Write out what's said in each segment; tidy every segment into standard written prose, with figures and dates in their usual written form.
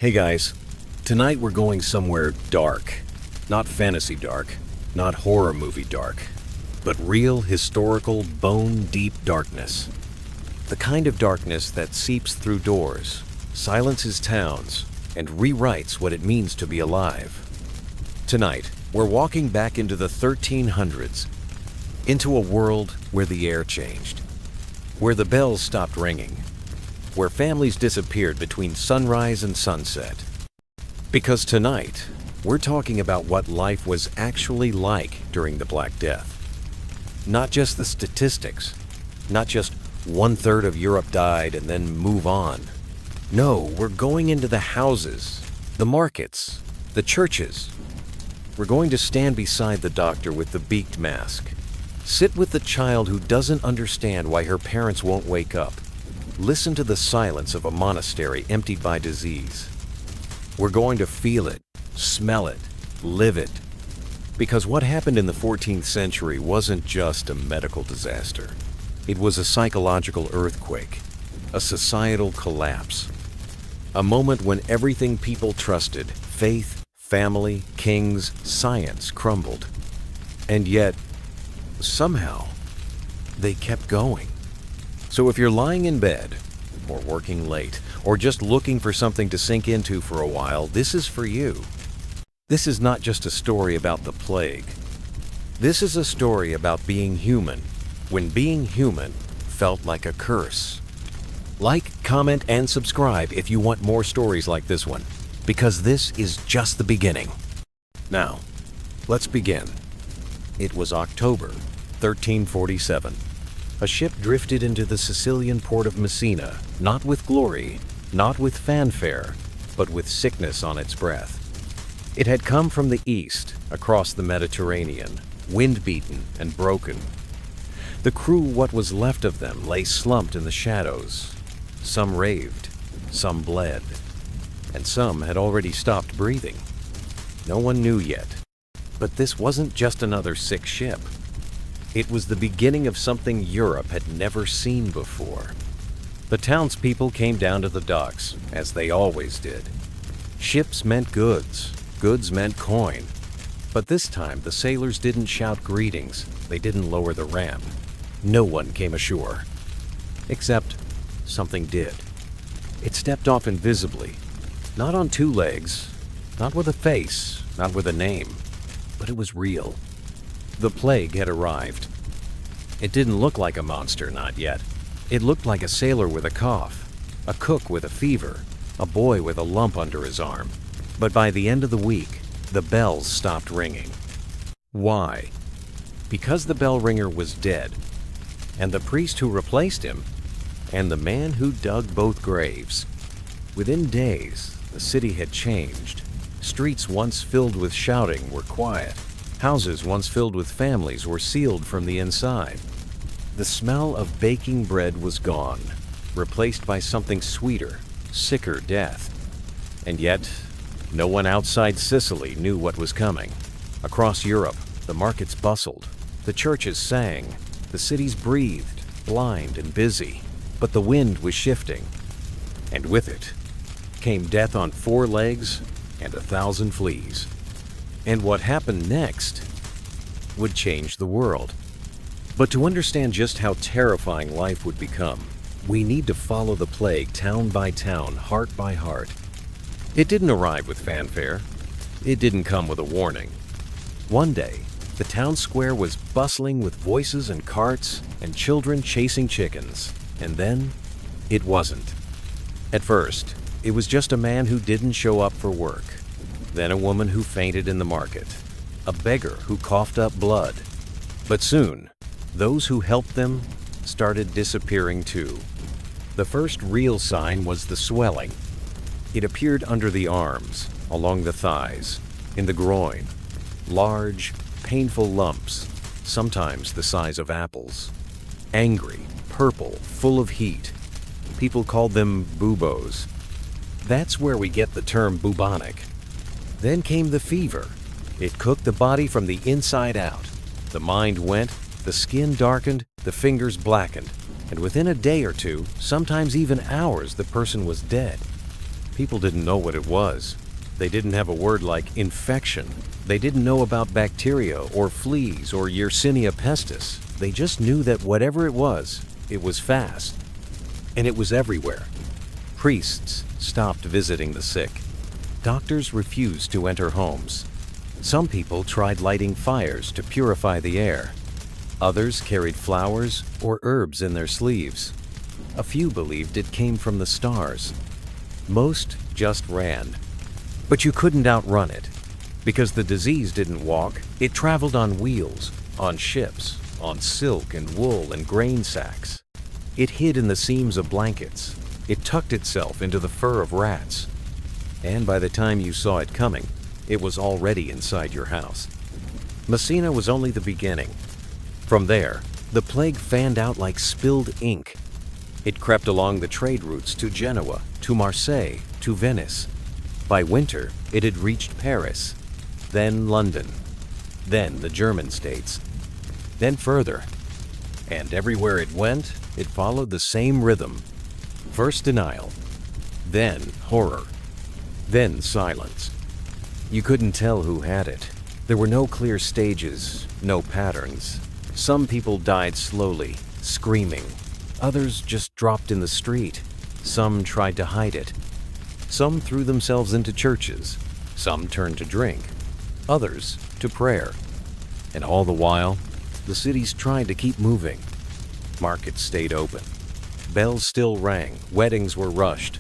Hey guys, tonight we're going somewhere dark. Not fantasy dark, not horror movie dark, but real historical bone-deep darkness. The kind of darkness that seeps through doors, silences towns, and rewrites what it means to be alive. Tonight, we're walking back into the 1300s, into a world where the air changed, where the bells stopped ringing, where families disappeared between sunrise and sunset. Because tonight, we're talking about what life was actually like during the Black Death. Not just the statistics, not just 1/3 of Europe died and then move on. No, we're going into the houses, the markets, the churches. We're going to stand beside the doctor with the beaked mask. Sit with the child who doesn't understand why her parents won't wake up. Listen to the silence of a monastery emptied by disease. We're going to feel it, smell it, live it. Because what happened in the 14th century wasn't just a medical disaster. It was a psychological earthquake, a societal collapse. A moment when everything people trusted, faith, family, kings, science, crumbled. And yet, somehow, they kept going. So if you're lying in bed, or working late, or just looking for something to sink into for a while, this is for you. This is not just a story about the plague. This is a story about being human, when being human felt like a curse. Like, comment, and subscribe if you want more stories like this one, because this is just the beginning. Now, let's begin. It was October 1347. A ship drifted into the Sicilian port of Messina, not with glory, not with fanfare, but with sickness on its breath. It had come from the east, across the Mediterranean, wind-beaten and broken. The crew, what was left of them, lay slumped in the shadows. Some raved, some bled, and some had already stopped breathing. No one knew yet, but this wasn't just another sick ship. It was the beginning of something Europe had never seen before. The townspeople came down to the docks, as they always did. Ships meant goods, goods meant coin. But this time, the sailors didn't shout greetings, they didn't lower the ramp. No one came ashore. Except something did. It stepped off invisibly, not on two legs, not with a face, not with a name, but it was real. The plague had arrived. It didn't look like a monster, not yet. It looked like a sailor with a cough, a cook with a fever, a boy with a lump under his arm. But by the end of the week, the bells stopped ringing. Why? Because the bell ringer was dead, and the priest who replaced him, and the man who dug both graves. Within days, the city had changed. Streets once filled with shouting were quiet. Houses once filled with families were sealed from the inside. The smell of baking bread was gone, replaced by something sweeter, sicker death. And yet, no one outside Sicily knew what was coming. Across Europe, the markets bustled, the churches sang, the cities breathed, blind and busy. But the wind was shifting, and with it came death on 4 legs and 1,000 fleas. And what happened next would change the world. But to understand just how terrifying life would become, we need to follow the plague town by town, heart by heart. It didn't arrive with fanfare. It didn't come with a warning. One day, the town square was bustling with voices and carts and children chasing chickens. And then, it wasn't. At first, it was just a man who didn't show up for work. Then a woman who fainted in the market. A beggar who coughed up blood. But soon, those who helped them started disappearing too. The first real sign was the swelling. It appeared under the arms, along the thighs, in the groin. Large, painful lumps, sometimes the size of apples. Angry, purple, full of heat. People called them buboes. That's where we get the term bubonic. Then came the fever. It cooked the body from the inside out. The mind went, the skin darkened, the fingers blackened, and within a day or two, sometimes even hours, the person was dead. People didn't know what it was. They didn't have a word like infection. They didn't know about bacteria or fleas or Yersinia pestis. They just knew that whatever it was fast. And it was everywhere. Priests stopped visiting the sick. Doctors refused to enter homes. Some people tried lighting fires to purify the air. Others carried flowers or herbs in their sleeves. A few believed it came from the stars. Most just ran. But you couldn't outrun it, because the disease didn't walk. It traveled on wheels, on ships, on silk and wool and grain sacks. It hid in the seams of blankets. It tucked itself into the fur of rats. And by the time you saw it coming, it was already inside your house. Messina was only the beginning. From there, the plague fanned out like spilled ink. It crept along the trade routes to Genoa, to Marseille, to Venice. By winter, it had reached Paris, then London, then the German states, then further. And everywhere it went, it followed the same rhythm. First denial, then horror, then silence. You couldn't tell who had it. There were no clear stages, no patterns. Some people died slowly, screaming. Others just dropped in the street. Some tried to hide it. Some threw themselves into churches. Some turned to drink. Others to prayer. And all the while, the cities tried to keep moving. Markets stayed open. Bells still rang. Weddings were rushed.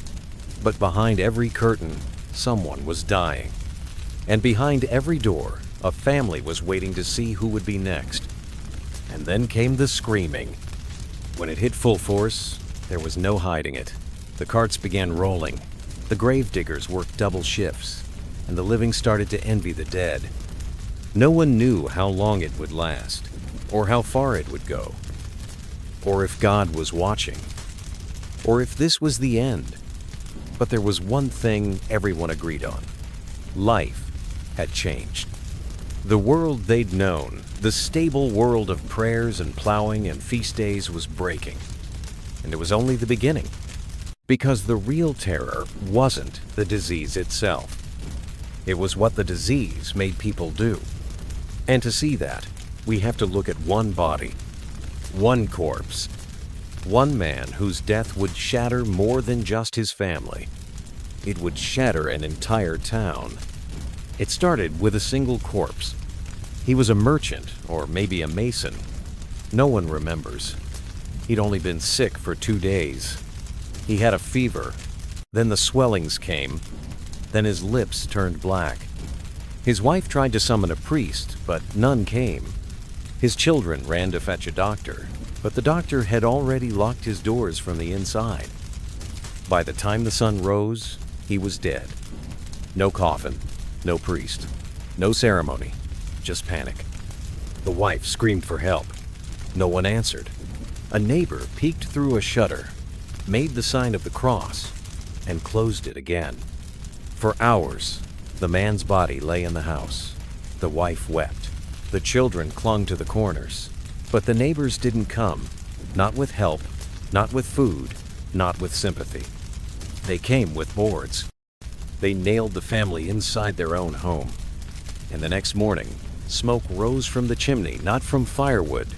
But behind every curtain, someone was dying. And behind every door, a family was waiting to see who would be next. And then came the screaming. When it hit full force, there was no hiding it. The carts began rolling. The grave diggers worked double shifts, and the living started to envy the dead. No one knew how long it would last, or how far it would go, or if God was watching, or if this was the end. But there was one thing everyone agreed on. Life had changed. The world they'd known, the stable world of prayers and plowing and feast days, was breaking. And it was only the beginning. Because the real terror wasn't the disease itself. It was what the disease made people do. And to see that, we have to look at one body, one corpse, one man whose death would shatter more than just his family. It would shatter an entire town. It started with a single corpse. He was a merchant, or maybe a mason. No one remembers. He'd only been sick for 2 days. He had a fever. Then the swellings came. Then his lips turned black. His wife tried to summon a priest, but none came. His children ran to fetch a doctor, but the doctor had already locked his doors from the inside. By the time the sun rose, he was dead. No coffin, no priest, no ceremony, just panic. The wife screamed for help. No one answered. A neighbor peeked through a shutter, made the sign of the cross, and closed it again. For hours, the man's body lay in the house. The wife wept. The children clung to the corners. But the neighbors didn't come, not with help, not with food, not with sympathy. They came with boards. They nailed the family inside their own home. And the next morning, smoke rose from the chimney, not from firewood,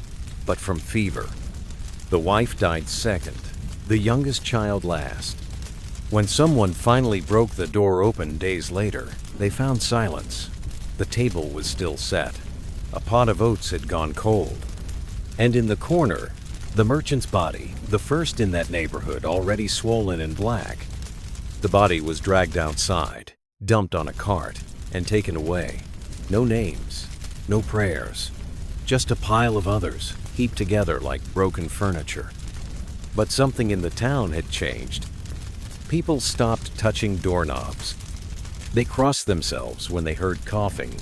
but from fever. The wife died second, the youngest child last. When someone finally broke the door open days later, they found silence. The table was still set. A pot of oats had gone cold. And in the corner, the merchant's body, the first in that neighborhood, already swollen and black. The body was dragged outside, dumped on a cart, and taken away. No names, no prayers, just a pile of others, heaped together like broken furniture. But something in the town had changed. People stopped touching doorknobs. They crossed themselves when they heard coughing.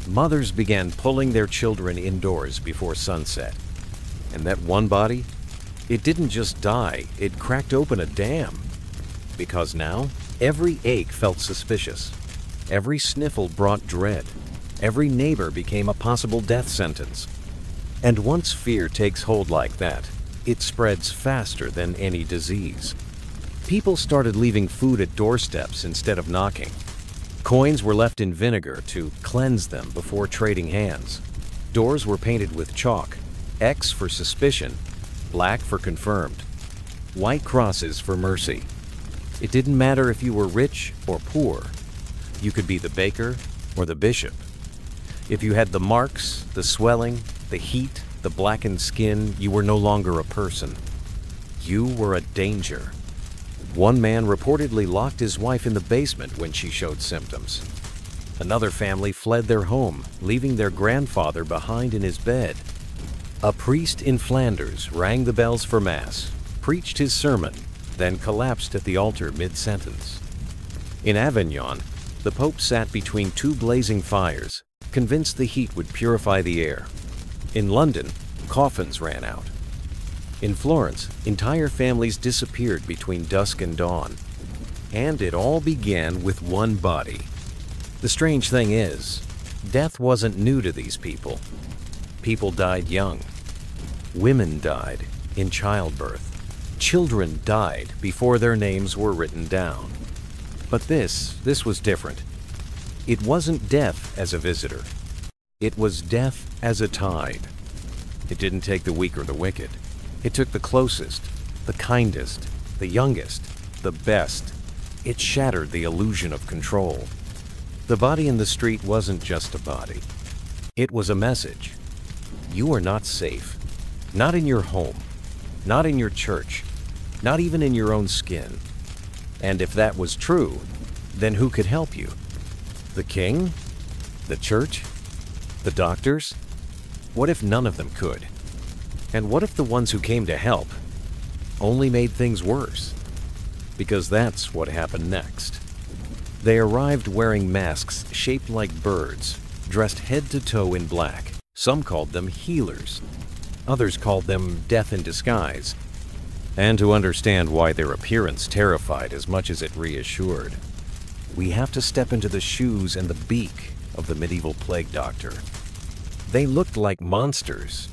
Mothers began pulling their children indoors before sunset. And that one body, it didn't just die, it cracked open a dam. Because now, every ache felt suspicious. Every sniffle brought dread. Every neighbor became a possible death sentence. And once fear takes hold like that, it spreads faster than any disease. People started leaving food at doorsteps instead of knocking. Coins were left in vinegar to cleanse them before trading hands. Doors were painted with chalk, X for suspicion, black for confirmed, white crosses for mercy. It didn't matter if you were rich or poor. You could be the baker or the bishop. If you had the marks, the swelling, the heat, the blackened skin, you were no longer a person. You were a danger. One man reportedly locked his wife in the basement when she showed symptoms. Another family fled their home, leaving their grandfather behind in his bed. A priest in Flanders rang the bells for Mass, preached his sermon, then collapsed at the altar mid-sentence. In Avignon, the Pope sat between two blazing fires, convinced the heat would purify the air. In London, coffins ran out. In Florence, entire families disappeared between dusk and dawn. And it all began with one body. The strange thing is, death wasn't new to these people. People died young. Women died in childbirth. Children died before their names were written down. But this was different. It wasn't death as a visitor. It was death as a tide. It didn't take the weak or the wicked. It took the closest, the kindest, the youngest, the best. It shattered the illusion of control. The body in the street wasn't just a body. It was a message. You are not safe. Not in your home. Not in your church. Not even in your own skin. And if that was true, then who could help you? The king? The church? The doctors? What if none of them could? And what if the ones who came to help only made things worse? Because that's what happened next. They arrived wearing masks shaped like birds, dressed head to toe in black. Some called them healers. Others called them death in disguise. And to understand why their appearance terrified as much as it reassured, we have to step into the shoes and the beak of the medieval plague doctor. They looked like monsters.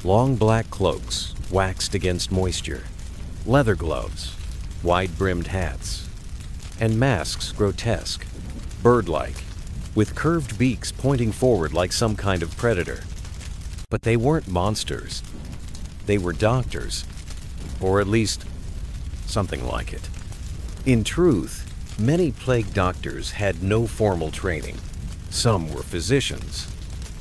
Long black cloaks, waxed against moisture, leather gloves, wide-brimmed hats, and masks grotesque, bird-like, with curved beaks pointing forward like some kind of predator. But they weren't monsters. They were doctors, or at least something like it. In truth, many plague doctors had no formal training. Some were physicians.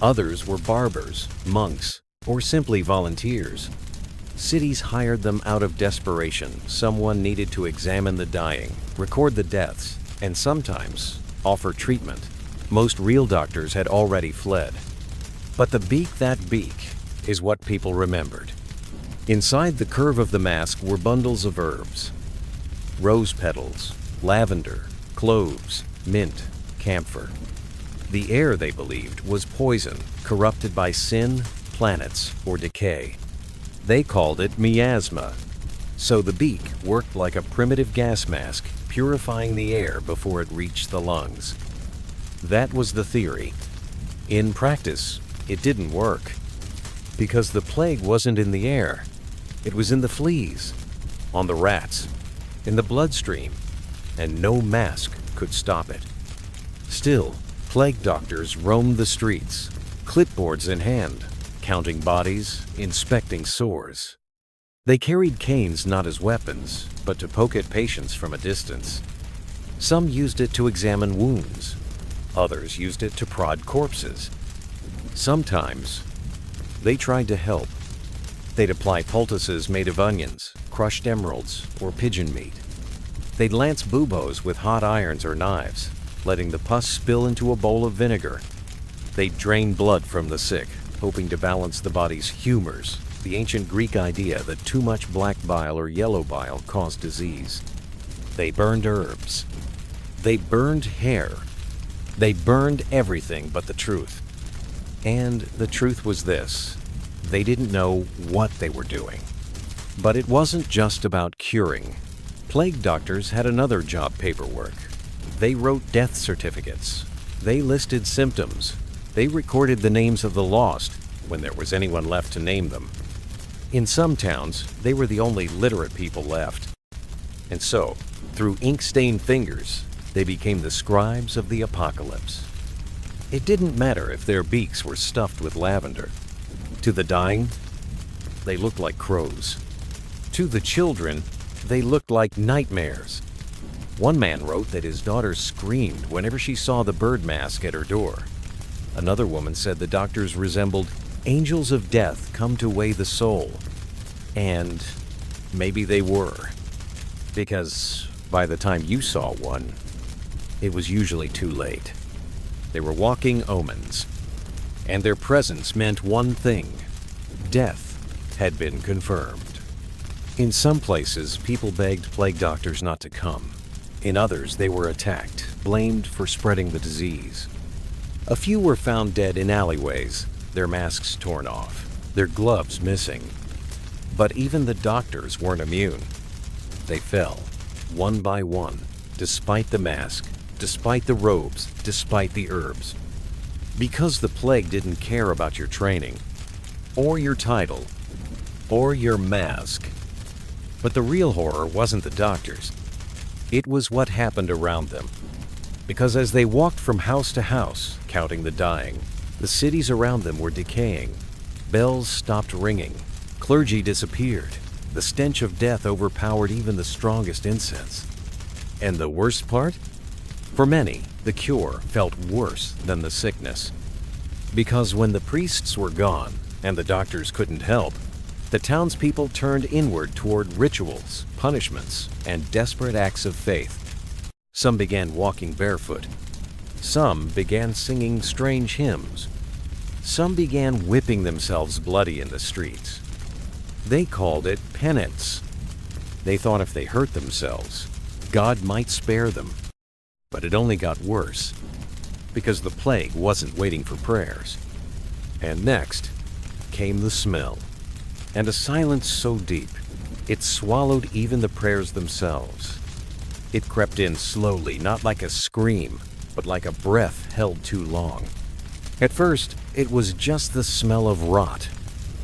Others were barbers, monks, or simply volunteers. Cities hired them out of desperation. Someone needed to examine the dying, record the deaths, and sometimes offer treatment. Most real doctors had already fled. But the beak that beak is what people remembered. Inside the curve of the mask were bundles of herbs. Rose petals, lavender, cloves, mint, camphor. The air, they believed, was poison, corrupted by sin, planets, or decay. They called it miasma. So the beak worked like a primitive gas mask, purifying the air before it reached the lungs. That was the theory. In practice, it didn't work. Because the plague wasn't in the air. It was in the fleas, on the rats, in the bloodstream, and no mask could stop it. Still, plague doctors roamed the streets, clipboards in hand, counting bodies, inspecting sores. They carried canes not as weapons, but to poke at patients from a distance. Some used it to examine wounds. Others used it to prod corpses. Sometimes, they tried to help. They'd apply poultices made of onions, crushed emeralds, or pigeon meat. They'd lance buboes with hot irons or knives, letting the pus spill into a bowl of vinegar. They'd drain blood from the sick, hoping to balance the body's humors, the ancient Greek idea that too much black bile or yellow bile caused disease. They burned herbs. They burned hair. They burned everything but the truth. And the truth was this: they didn't know what they were doing. But it wasn't just about curing. Plague doctors had another job: paperwork. They wrote death certificates. They listed symptoms. They recorded the names of the lost when there was anyone left to name them. In some towns, they were the only literate people left. And so, through ink-stained fingers, they became the scribes of the apocalypse. It didn't matter if their beaks were stuffed with lavender. To the dying, they looked like crows. To the children, they looked like nightmares. One man wrote that his daughter screamed whenever she saw the bird mask at her door. Another woman said the doctors resembled angels of death come to weigh the soul. And maybe they were. Because by the time you saw one, it was usually too late. They were walking omens, and their presence meant one thing: death had been confirmed. In some places, people begged plague doctors not to come. In others, they were attacked, blamed for spreading the disease. A few were found dead in alleyways, their masks torn off, their gloves missing. But even the doctors weren't immune. They fell, one by one, despite the mask, despite the robes, despite the herbs. Because the plague didn't care about your training, or your title, or your mask. But the real horror wasn't the doctors. It was what happened around them. Because as they walked from house to house, counting the dying, the cities around them were decaying. Bells stopped ringing. Clergy disappeared. The stench of death overpowered even the strongest incense. And the worst part? For many, the cure felt worse than the sickness. Because when the priests were gone and the doctors couldn't help, the townspeople turned inward toward rituals, punishments, and desperate acts of faith. Some began walking barefoot. Some began singing strange hymns. Some began whipping themselves bloody in the streets. They called it penance. They thought if they hurt themselves, God might spare them. But it only got worse, because the plague wasn't waiting for prayers. And next came the smell, and a silence so deep, it swallowed even the prayers themselves. It crept in slowly, not like a scream, but like a breath held too long. At first, it was just the smell of rot,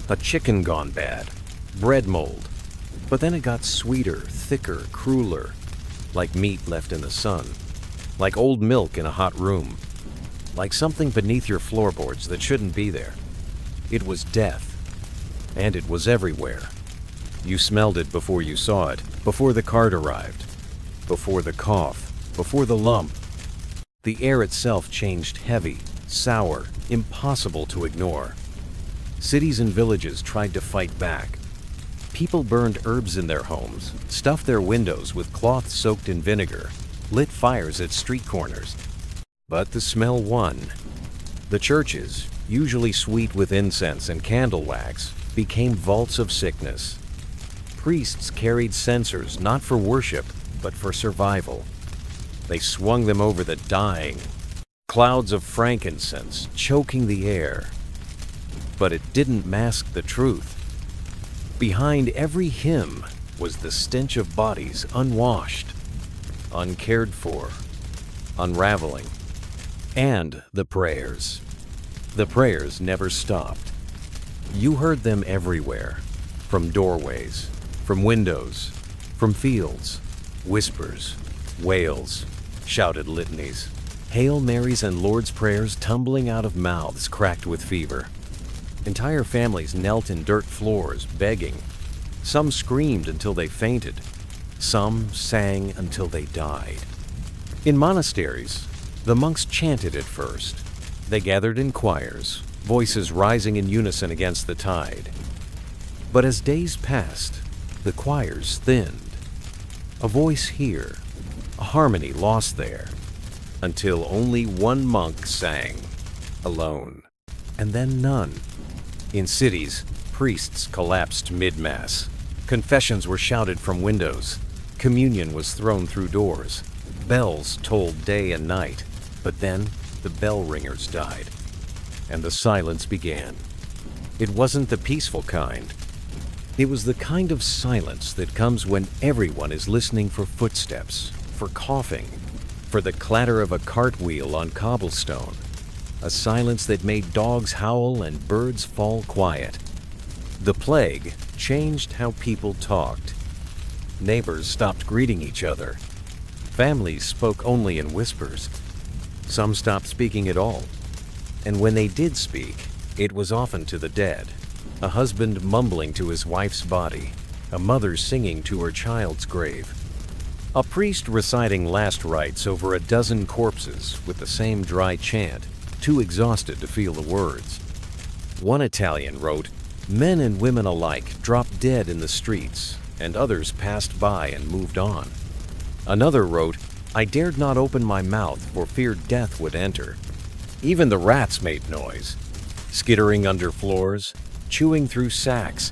a chicken gone bad, bread mold. But then it got sweeter, thicker, crueler, like meat left in the sun, like old milk in a hot room, like something beneath your floorboards that shouldn't be there. It was death, and it was everywhere. You smelled it before you saw it, before the cart arrived, before the cough, before the lump. The air itself changed heavy, sour, impossible to ignore. Cities and villages tried to fight back. People burned herbs in their homes, stuffed their windows with cloth soaked in vinegar, lit fires at street corners. But the smell won. The churches, usually sweet with incense and candle wax, became vaults of sickness. Priests carried censers not for worship, but for survival. They swung them over the dying, clouds of frankincense choking the air. But it didn't mask the truth. Behind every hymn was the stench of bodies unwashed, uncared for, unraveling. And the prayers. The prayers never stopped. You heard them everywhere, from doorways, from windows, from fields, whispers, wails, shouted litanies, Hail Marys and Lord's prayers tumbling out of mouths cracked with fever. Entire families knelt in dirt floors, begging. Some screamed until they fainted. Some sang until they died. In monasteries, the monks chanted at first. They gathered in choirs, voices rising in unison against the tide. But as days passed, the choirs thinned. A voice here, a harmony lost there, until only one monk sang, alone, and then none. In cities, priests collapsed mid-mass. Confessions were shouted from windows. Communion was thrown through doors. Bells tolled day and night. But then, the bell ringers died, and the silence began. It wasn't the peaceful kind. It was the kind of silence that comes when everyone is listening for footsteps, for coughing, for the clatter of a cartwheel on cobblestone. A silence that made dogs howl and birds fall quiet. The plague changed how people talked. Neighbors stopped greeting each other. Families spoke only in whispers. Some stopped speaking at all. And when they did speak, it was often to the dead. A husband mumbling to his wife's body, a mother singing to her child's grave, a priest reciting last rites over a dozen corpses with the same dry chant, too exhausted to feel the words. One Italian wrote, "Men and women alike dropped dead in the streets, and others passed by and moved on." Another wrote, "I dared not open my mouth for fear death would enter. Even the rats made noise, skittering under floors, chewing through sacks,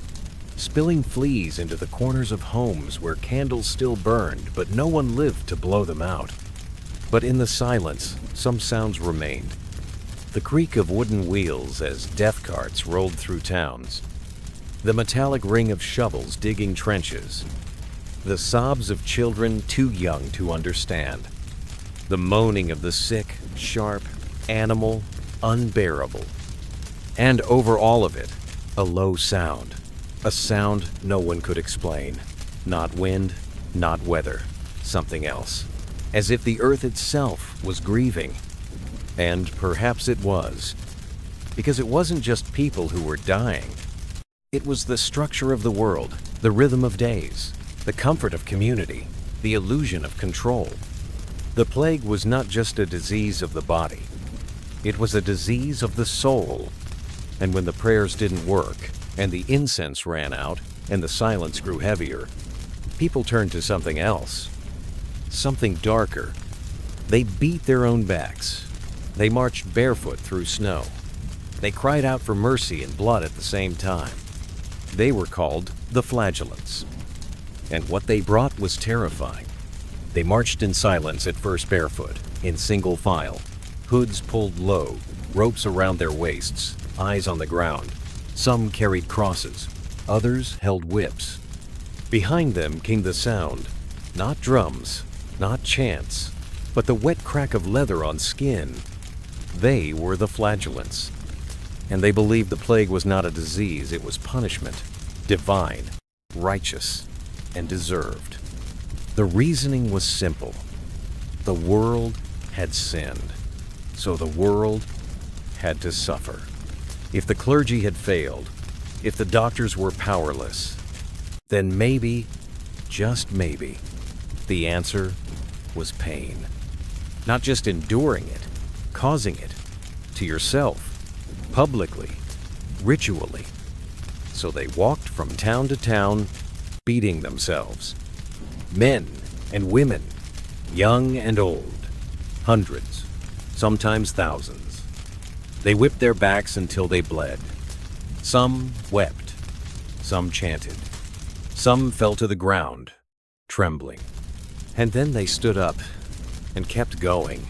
spilling fleas into the corners of homes where candles still burned, but no one lived to blow them out." But in the silence, some sounds remained. The creak of wooden wheels as death carts rolled through towns, the metallic ring of shovels digging trenches, the sobs of children too young to understand, the moaning of the sick, sharp, animal, unbearable. And over all of it, a low sound. A sound no one could explain. Not wind, not weather, something else. As if the earth itself was grieving. And perhaps it was. Because it wasn't just people who were dying. It was the structure of the world, the rhythm of days, the comfort of community, the illusion of control. The plague was not just a disease of the body. It was a disease of the soul. And when the prayers didn't work, and the incense ran out, and the silence grew heavier, people turned to something else. Something darker. They beat their own backs. They marched barefoot through snow. They cried out for mercy and blood at the same time. They were called the flagellants. And what they brought was terrifying. They marched in silence at first barefoot, in single file, hoods pulled low, ropes around their waists, eyes on the ground. Some carried crosses, others held whips. Behind them came the sound, not drums, not chants, but the wet crack of leather on skin. They were the flagellants. And they believed the plague was not a disease, it was punishment, divine, righteous, and deserved. The reasoning was simple. The world had sinned, so the world had to suffer. If the clergy had failed, if the doctors were powerless, then maybe, just maybe, the answer was pain. Not just enduring it, causing it, to yourself, publicly, ritually. So they walked from town to town, beating themselves. Men and women, young and old, hundreds, sometimes thousands. They whipped their backs until they bled. Some wept, some chanted, some fell to the ground, trembling. And then they stood up and kept going.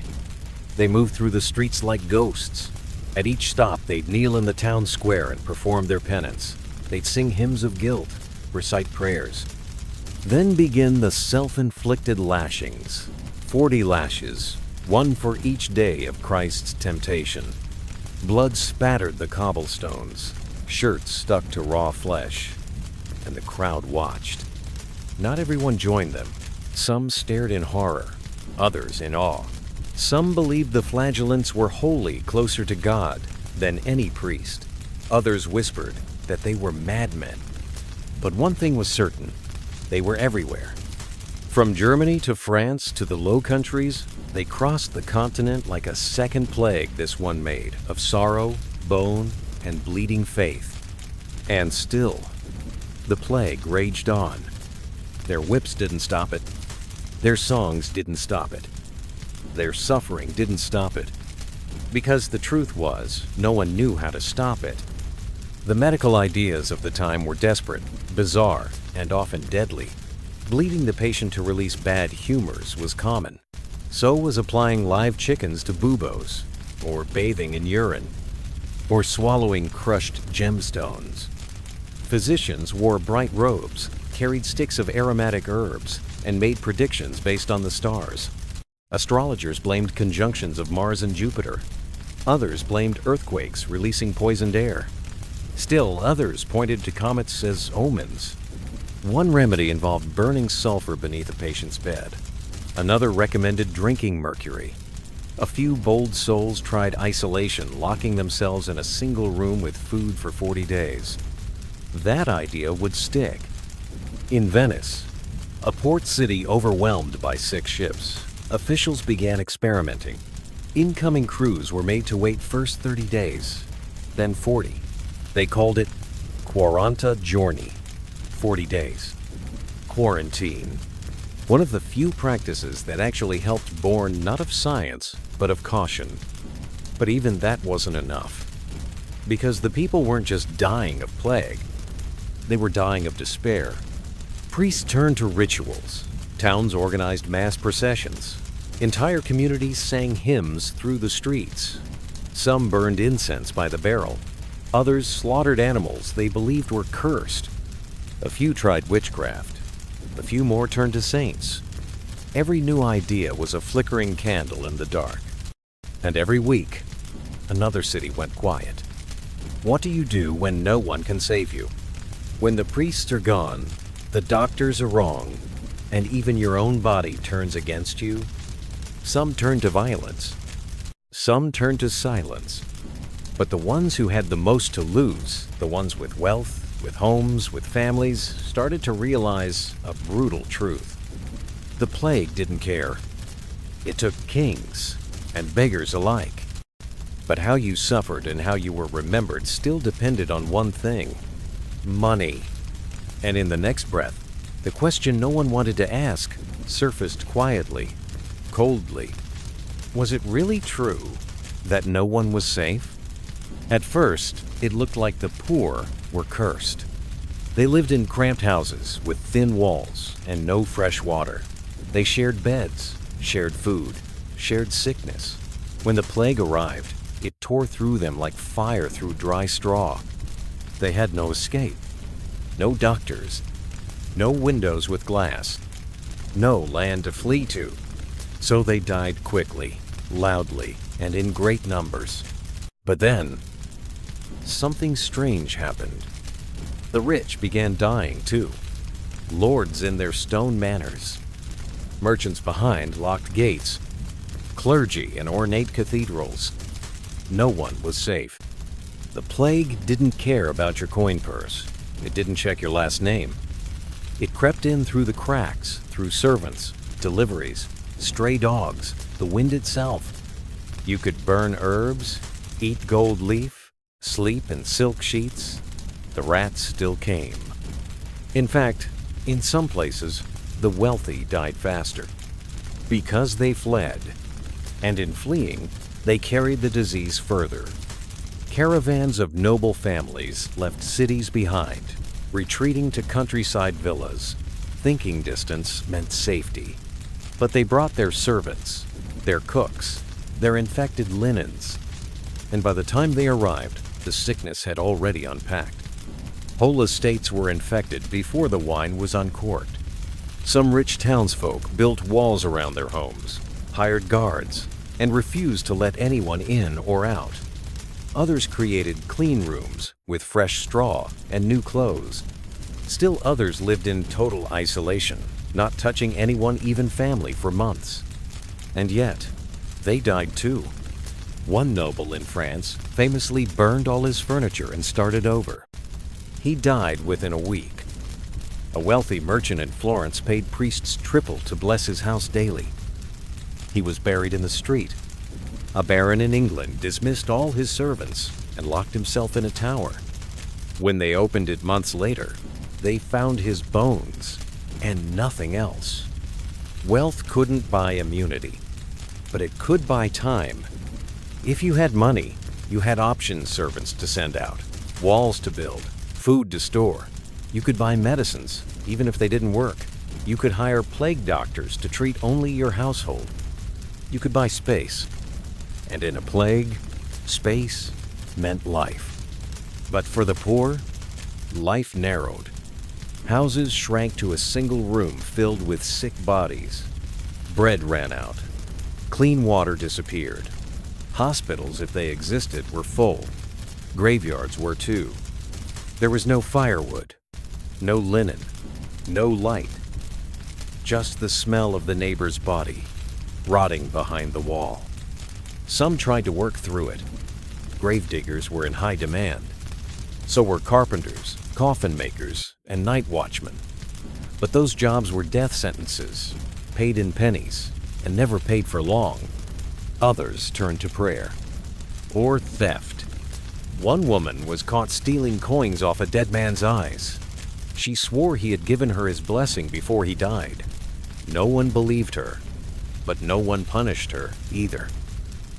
They moved through the streets like ghosts. At each stop, they'd kneel in the town square and perform their penance. They'd sing hymns of guilt, recite prayers. Then begin the self-inflicted lashings. 40 lashes, one for each day of Christ's temptation. Blood spattered the cobblestones, shirts stuck to raw flesh, and the crowd watched. Not everyone joined them. Some stared in horror, others in awe. Some believed the flagellants were wholly closer to God than any priest. Others whispered that they were madmen. But one thing was certain, they were everywhere. From Germany to France to the Low Countries, they crossed the continent like a second plague this one made, of sorrow, bone, and bleeding faith. And still, the plague raged on. Their whips didn't stop it. Their songs didn't stop it. Their suffering didn't stop it. Because the truth was, no one knew how to stop it. The medical ideas of the time were desperate, bizarre, and often deadly. Bleeding the patient to release bad humors was common. So was applying live chickens to buboes, or bathing in urine, or swallowing crushed gemstones. Physicians wore bright robes, carried sticks of aromatic herbs, and made predictions based on the stars. Astrologers blamed conjunctions of Mars and Jupiter. Others blamed earthquakes releasing poisoned air. Still others pointed to comets as omens. One remedy involved burning sulfur beneath a patient's bed. Another recommended drinking mercury. A few bold souls tried isolation, locking themselves in a single room with food for 40 days. That idea would stick. In Venice, a port city overwhelmed by sick ships, officials began experimenting. Incoming crews were made to wait first 30 days, then 40. They called it 40 giorni, 40 days. Quarantine. One of the few practices that actually helped, born not of science, but of caution. But even that wasn't enough. Because the people weren't just dying of plague, they were dying of despair. Priests turned to rituals. Towns organized mass processions. Entire communities sang hymns through the streets. Some burned incense by the barrel. Others slaughtered animals they believed were cursed. A few tried witchcraft. A few more turned to saints. Every new idea was a flickering candle in the dark. And every week, another city went quiet. What do you do when no one can save you? When the priests are gone, the doctors are wrong, and even your own body turns against you? Some turn to violence. Some turn to silence. But the ones who had the most to lose, the ones with wealth, with homes, with families, started to realize a brutal truth. The plague didn't care. It took kings and beggars alike. But how you suffered and how you were remembered still depended on one thing: money. And in the next breath, the question no one wanted to ask surfaced quietly, coldly. Was it really true that no one was safe? At first, it looked like the poor were cursed. They lived in cramped houses with thin walls and no fresh water. They shared beds, shared food, shared sickness. When the plague arrived, it tore through them like fire through dry straw. They had no escape, no doctors, no windows with glass, no land to flee to. So they died quickly, loudly, and in great numbers. But then, something strange happened. The rich began dying too. Lords in their stone manors. Merchants behind locked gates. Clergy in ornate cathedrals. No one was safe. The plague didn't care about your coin purse. It didn't check your last name. It crept in through the cracks, through servants, deliveries, stray dogs, the wind itself. You could burn herbs, eat gold leaf, sleep in silk sheets. The rats still came. In fact, in some places, the wealthy died faster. Because they fled. And in fleeing, they carried the disease further. Caravans of noble families left cities behind, retreating to countryside villas. Thinking distance meant safety. But they brought their servants, their cooks, their infected linens. And by the time they arrived, the sickness had already unpacked. Whole estates were infected before the wine was uncorked. Some rich townsfolk built walls around their homes, hired guards, and refused to let anyone in or out. Others created clean rooms with fresh straw and new clothes. Still others lived in total isolation, not touching anyone, even family, for months. And yet, they died too. One noble in France famously burned all his furniture and started over. He died within a week. A wealthy merchant in Florence paid priests triple to bless his house daily. He was buried in the street. A baron in England dismissed all his servants and locked himself in a tower. When they opened it months later, they found his bones and nothing else. Wealth couldn't buy immunity, but it could buy time. If you had money, you had option servants to send out, walls to build, food to store. You could buy medicines, even if they didn't work. You could hire plague doctors to treat only your household. You could buy space. And in a plague, space meant life. But for the poor, life narrowed. Houses shrank to a single room filled with sick bodies. Bread ran out. Clean water disappeared. Hospitals, if they existed, were full. Graveyards were too. There was no firewood, no linen, No light. Just the smell of the neighbor's body, rotting behind the wall. Some tried to work through it. Gravediggers were in high demand. So were carpenters, coffin makers, and night watchmen. But those jobs were death sentences, paid in pennies, and never paid for long. Others turned to prayer. Or theft. One woman was caught stealing coins off a dead man's eyes. She swore he had given her his blessing before he died. No one believed her, but no one punished her either.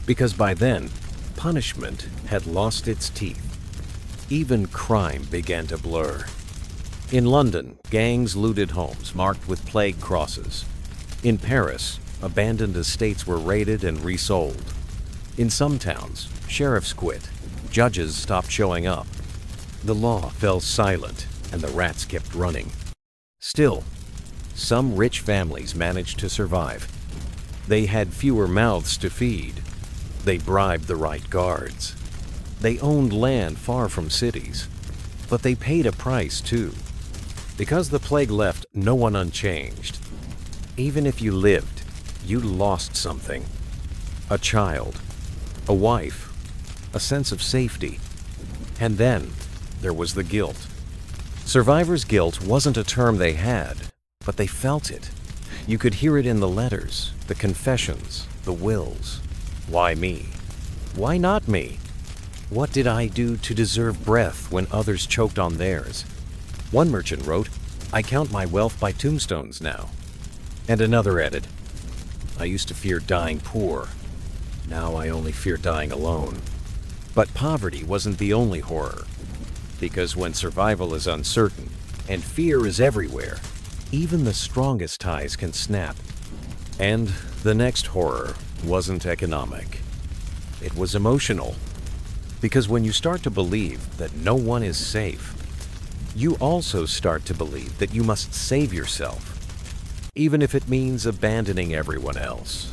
Because by then, punishment had lost its teeth. Even crime began to blur. In London, gangs looted homes marked with plague crosses. In Paris, abandoned estates were raided and resold. In some towns, sheriffs quit. Judges stopped showing up. The law fell silent, and the rats kept running. Still, some rich families managed to survive. They had fewer mouths to feed. They bribed the right guards. They owned land far from cities. But they paid a price too. Because the plague left no one unchanged. Even if you lived, you lost something. A child, a wife, a sense of safety. And then there was the guilt. Survivor's guilt wasn't a term they had, but they felt it. You could hear it in the letters, the confessions, the wills. Why me? Why not me? What did I do to deserve breath when others choked on theirs? One merchant wrote, "I count my wealth by tombstones now." And another added, "I used to fear dying poor. Now I only fear dying alone." But poverty wasn't the only horror. Because when survival is uncertain and fear is everywhere, even the strongest ties can snap. And the next horror wasn't economic. It was emotional. Because when you start to believe that no one is safe, you also start to believe that you must save yourself, even if it means abandoning everyone else.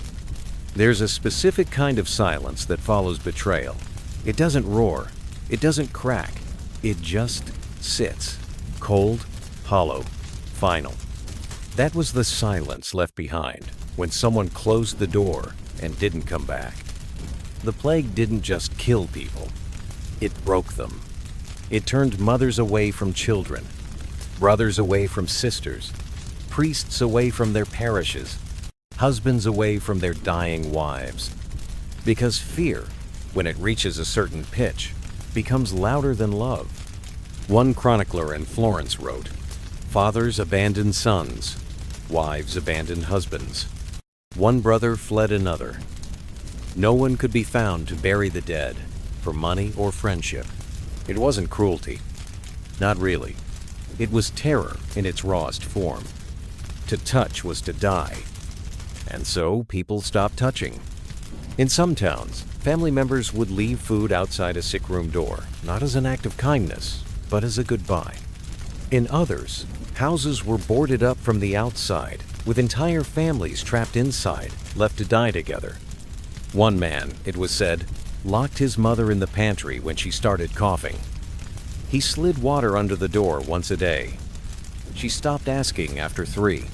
There's a specific kind of silence that follows betrayal. It doesn't roar, it doesn't crack, it just sits, cold, hollow, final. That was the silence left behind when someone closed the door and didn't come back. The plague didn't just kill people, it broke them. It turned mothers away from children, brothers away from sisters, priests away from their parishes, husbands away from their dying wives. Because fear, when it reaches a certain pitch, becomes louder than love. One chronicler in Florence wrote, "Fathers abandoned sons, wives abandoned husbands. One brother fled another. No one could be found to bury the dead for money or friendship." It wasn't cruelty. Not really. It was terror in its rawest form. To touch was to die. And so people stopped touching. In some towns, family members would leave food outside a sick room door, not as an act of kindness, but as a goodbye. In others, houses were boarded up from the outside, with entire families trapped inside, left to die together. One man, it was said, locked his mother in the pantry when she started coughing. He slid water under the door once a day. She stopped asking after 3.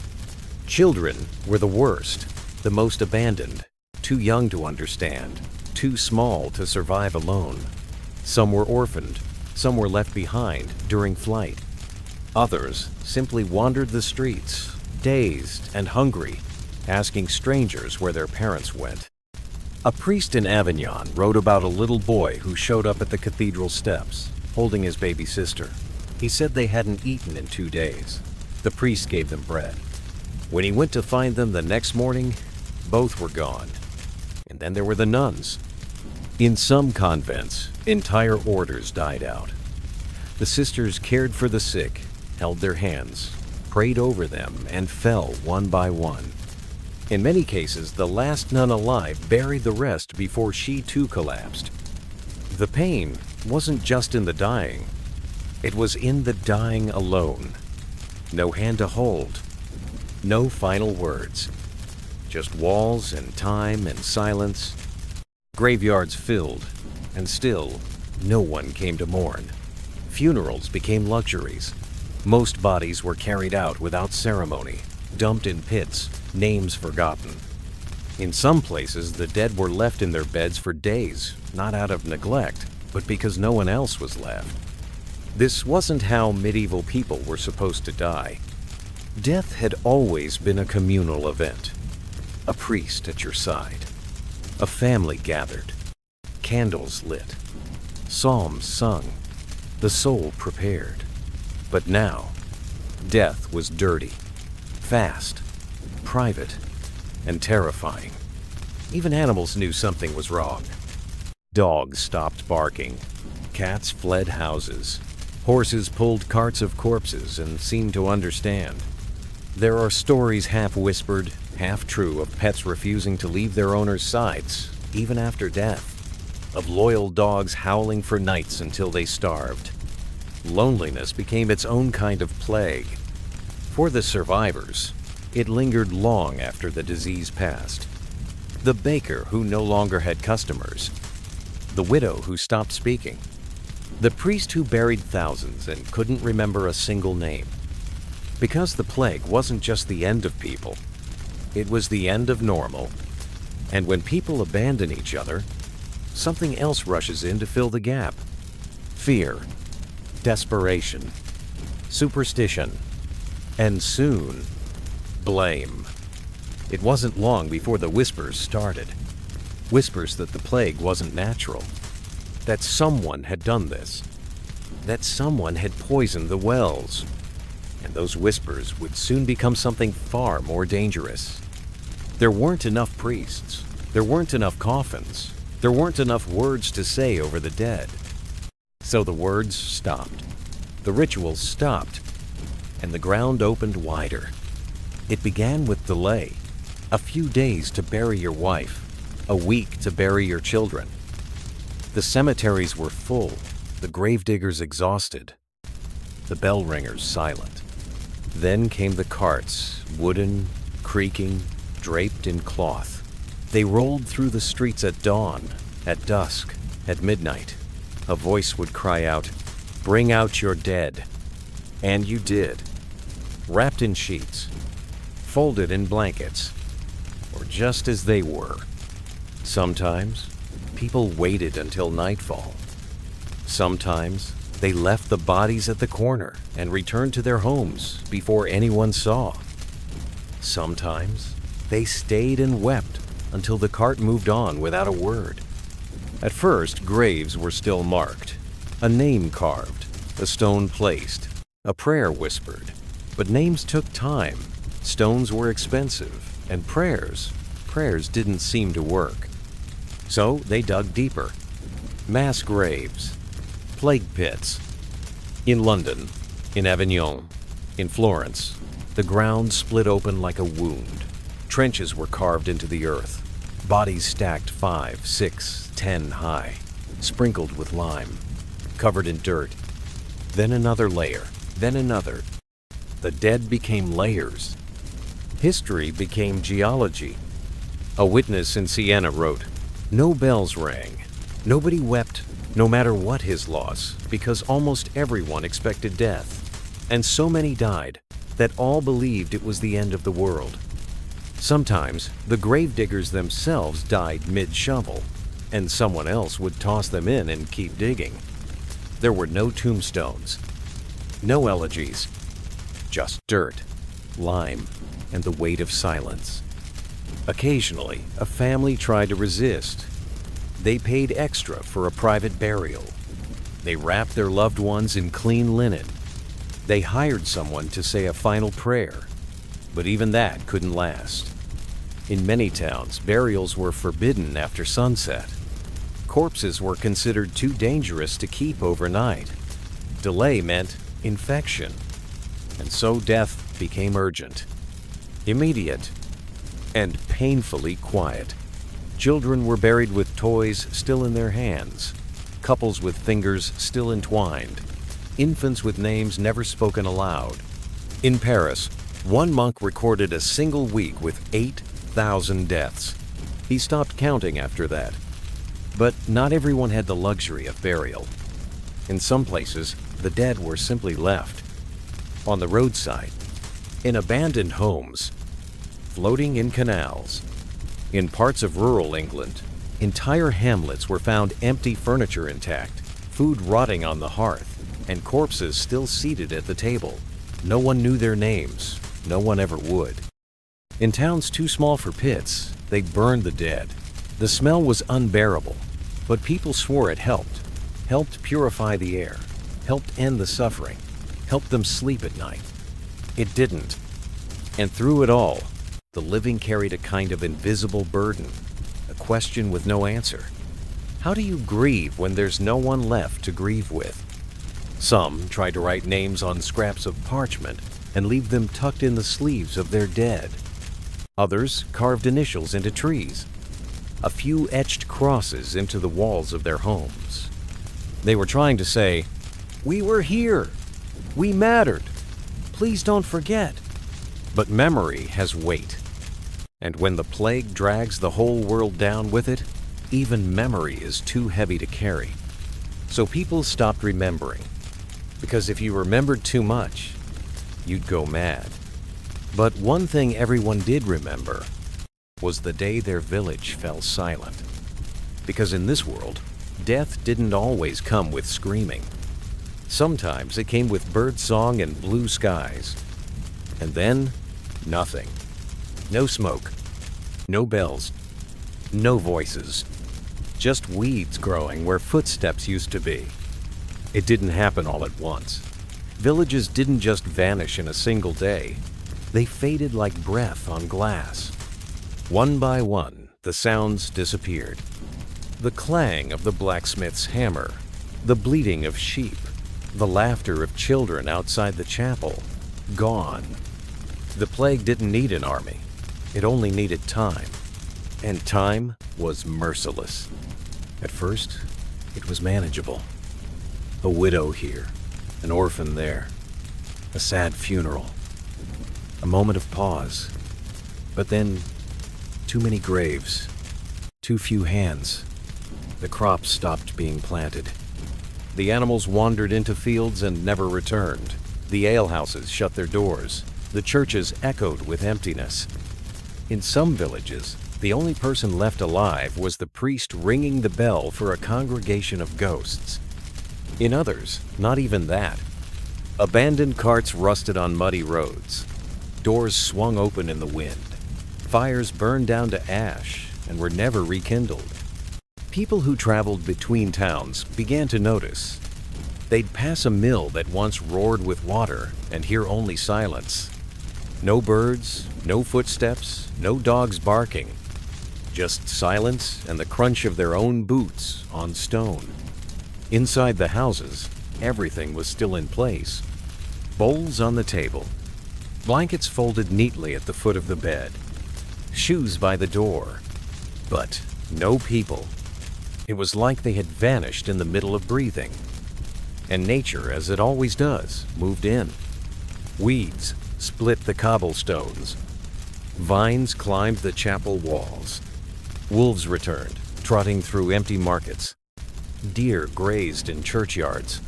Children were the worst, the most abandoned, too young to understand, too small to survive alone. Some were orphaned, some were left behind during flight. Others simply wandered the streets, dazed and hungry, asking strangers where their parents went. A priest in Avignon wrote about a little boy who showed up at the cathedral steps, holding his baby sister. He said they hadn't eaten in 2 days. The priest gave them bread. When he went to find them the next morning, both were gone. And then there were the nuns. In some convents, entire orders died out. The sisters cared for the sick, held their hands, prayed over them, and fell one by one. In many cases, the last nun alive buried the rest before she too collapsed. The pain wasn't just in the dying. It was in the dying alone. No hand to hold. No final words. Just walls and time and silence. Graveyards filled, and still, no one came to mourn. Funerals became luxuries. Most bodies were carried out without ceremony, dumped in pits, names forgotten. In some places, the dead were left in their beds for days, not out of neglect, but because no one else was left. This wasn't how medieval people were supposed to die. Death had always been a communal event. A priest at your side. A family gathered. Candles lit. Psalms sung. The soul prepared. But now, death was dirty, fast, private, and terrifying. Even animals knew something was wrong. Dogs stopped barking. Cats fled houses. Horses pulled carts of corpses and seemed to understand. There are stories half whispered, half true of pets refusing to leave their owners' sides, even after death. Of loyal dogs howling for nights until they starved. Loneliness became its own kind of plague. For the survivors, it lingered long after the disease passed. The baker who no longer had customers. The widow who stopped speaking. The priest who buried thousands and couldn't remember a single name. Because the plague wasn't just the end of people, it was the end of normal. And when people abandon each other, something else rushes in to fill the gap. Fear, desperation, superstition, and soon, blame. It wasn't long before the whispers started. Whispers that the plague wasn't natural. That someone had done this. That someone had poisoned the wells. And those whispers would soon become something far more dangerous. There weren't enough priests. There weren't enough coffins. There weren't enough words to say over the dead. So the words stopped. The rituals stopped. And the ground opened wider. It began with delay. A few days to bury your wife. A week to bury your children. The cemeteries were full. The gravediggers exhausted. The bell ringers silent. Then came the carts, wooden, creaking, draped in cloth. They rolled through the streets at dawn, at dusk, at midnight. A voice would cry out, "Bring out your dead." And you did. Wrapped in sheets, folded in blankets, or just as they were. Sometimes, people waited until nightfall. Sometimes, they left the bodies at the corner and returned to their homes before anyone saw. Sometimes, they stayed and wept until the cart moved on without a word. At first, graves were still marked, a name carved, a stone placed, a prayer whispered. But names took time, stones were expensive, and prayers didn't seem to work. So they dug deeper. Mass graves, plague pits. In London, in Avignon, in Florence, the ground split open like a wound. Trenches were carved into the earth, bodies stacked 5, 6, 10 high, sprinkled with lime, covered in dirt. Then another layer, then another. The dead became layers. History became geology. A witness in Siena wrote, "No bells rang. Nobody wept, no matter what his loss, because almost everyone expected death. And so many died that all believed it was the end of the world." Sometimes, the gravediggers themselves died mid-shovel, and someone else would toss them in and keep digging. There were no tombstones, no elegies, just dirt, lime, and the weight of silence. Occasionally, a family tried to resist. They paid extra for a private burial. They wrapped their loved ones in clean linen. They hired someone to say a final prayer, but even that couldn't last. In many towns, burials were forbidden after sunset. Corpses were considered too dangerous to keep overnight. Delay meant infection, and so death became urgent, immediate, and painfully quiet. Children were buried with toys still in their hands, couples with fingers still entwined, infants with names never spoken aloud. In Paris, one monk recorded a single week with 8,000 deaths. He stopped counting after that. But not everyone had the luxury of burial. In some places, the dead were simply left. on the roadside, in abandoned homes, floating in canals. In parts of rural England, entire hamlets were found empty, furniture intact, food rotting on the hearth, and corpses still seated at the table. No one knew their names. No one ever would. In towns too small for pits, they burned the dead. The smell was unbearable, but people swore it helped purify the air, helped end the suffering, helped them sleep at night. It didn't. And through it all, the living carried a kind of invisible burden, a question with no answer. How do you grieve when there's no one left to grieve with? Some tried to write names on scraps of parchment and leave them tucked in the sleeves of their dead. Others carved initials into trees. A few etched crosses into the walls of their homes. They were trying to say, "We were here. We mattered. Please don't forget." But memory has weight. And when the plague drags the whole world down with it, even memory is too heavy to carry. So people stopped remembering. Because if you remembered too much, you'd go mad. But one thing everyone did remember was the day their village fell silent. Because in this world, death didn't always come with screaming. Sometimes it came with birdsong and blue skies. And then, nothing. No smoke, no bells, no voices. Just weeds growing where footsteps used to be. It didn't happen all at once. Villages didn't just vanish in a single day. They faded like breath on glass. One by one, the sounds disappeared. The clang of the blacksmith's hammer, the bleating of sheep, the laughter of children outside the chapel, gone. The plague didn't need an army. It only needed time. And time was merciless. At first, it was manageable. A widow here, an orphan there, a sad funeral, a moment of pause. But then, too many graves, too few hands. The crops stopped being planted. The animals wandered into fields and never returned. The alehouses shut their doors. The churches echoed with emptiness. In some villages, the only person left alive was the priest ringing the bell for a congregation of ghosts. In others, not even that. Abandoned carts rusted on muddy roads. Doors swung open in the wind. Fires burned down to ash and were never rekindled. People who traveled between towns began to notice. They'd pass a mill that once roared with water and hear only silence. No birds, no footsteps, no dogs barking. Just silence and the crunch of their own boots on stone. Inside the houses, everything was still in place. Bowls on the table. Blankets folded neatly at the foot of the bed. Shoes by the door. But no people. It was like they had vanished in the middle of breathing. And nature, as it always does, moved in. Weeds split the cobblestones. Vines climbed the chapel walls. Wolves returned, trotting through empty markets. Deer grazed in churchyards.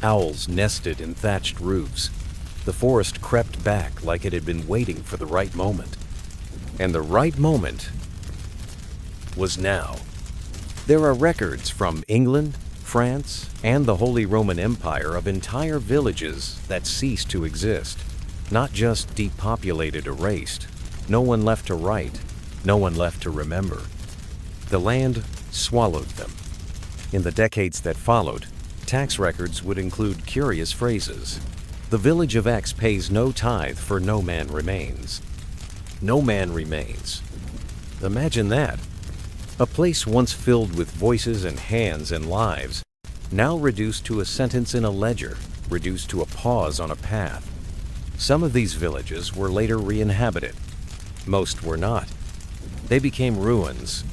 Owls nested in thatched roofs. The forest crept back like it had been waiting for the right moment. And the right moment was now. There are records from England, France, and the Holy Roman Empire of entire villages that ceased to exist. Not just depopulated, erased. No one left to write. No one left to remember. The land swallowed them. In the decades that followed, tax records would include curious phrases. The village of X pays no tithe, for no man remains. No man remains. Imagine that. A place once filled with voices and hands and lives, now reduced to a sentence in a ledger, reduced to a pause on a path. Some of these villages were later re-inhabited. Most were not. They became ruins.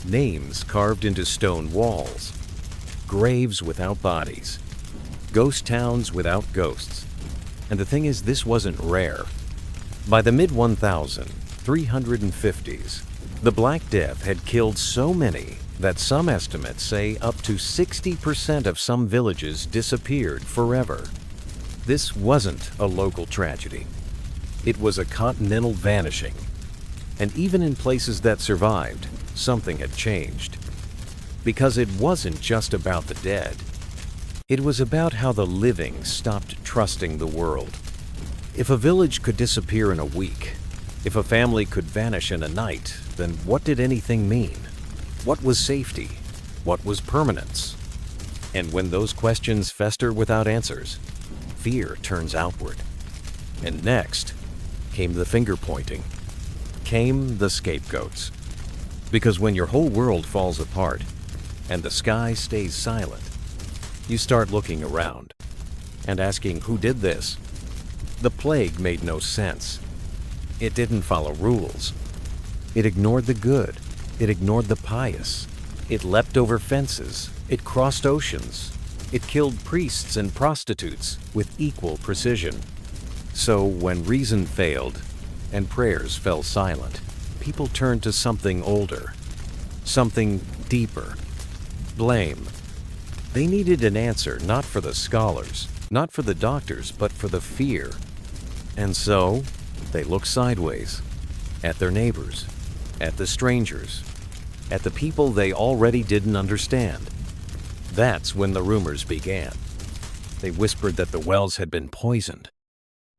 Names carved into stone walls. Graves without bodies. Ghost towns without ghosts. And the thing is, this wasn't rare. By the mid-1350s, the Black Death had killed so many that some estimates say up to 60% of some villages disappeared forever. This wasn't a local tragedy. It was a continental vanishing. And even in places that survived, something had changed. Because it wasn't just about the dead. It was about how the living stopped trusting the world. If a village could disappear in a week, if a family could vanish in a night, then what did anything mean? What was safety? What was permanence? And when those questions fester without answers, fear turns outward. And next came the finger pointing, came the scapegoats. Because when your whole world falls apart and the sky stays silent, you start looking around and asking who did this. The plague made no sense. It didn't follow rules. It ignored the good. It ignored the pious. It leapt over fences. It crossed oceans. It killed priests and prostitutes with equal precision. So when reason failed and prayers fell silent, people turned to something older, something deeper. Blame. They needed an answer not for the scholars, not for the doctors, but for the fear. And so, they looked sideways, at their neighbors, at the strangers, at the people they already didn't understand. That's when the rumors began. They whispered that the wells had been poisoned.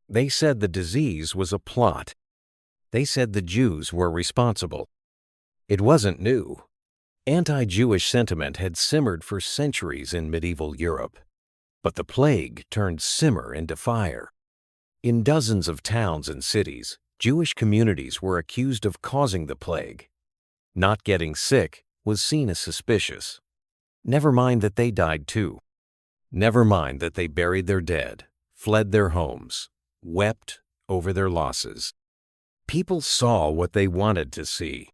They said the disease was a plot. They said the Jews were responsible. It wasn't new. Anti-Jewish sentiment had simmered for centuries in medieval Europe. But the plague turned simmer into fire. In dozens of towns and cities, Jewish communities were accused of causing the plague. Not getting sick was seen as suspicious. Never mind that they died too. Never mind that they buried their dead, fled their homes, wept over their losses. People saw what they wanted to see.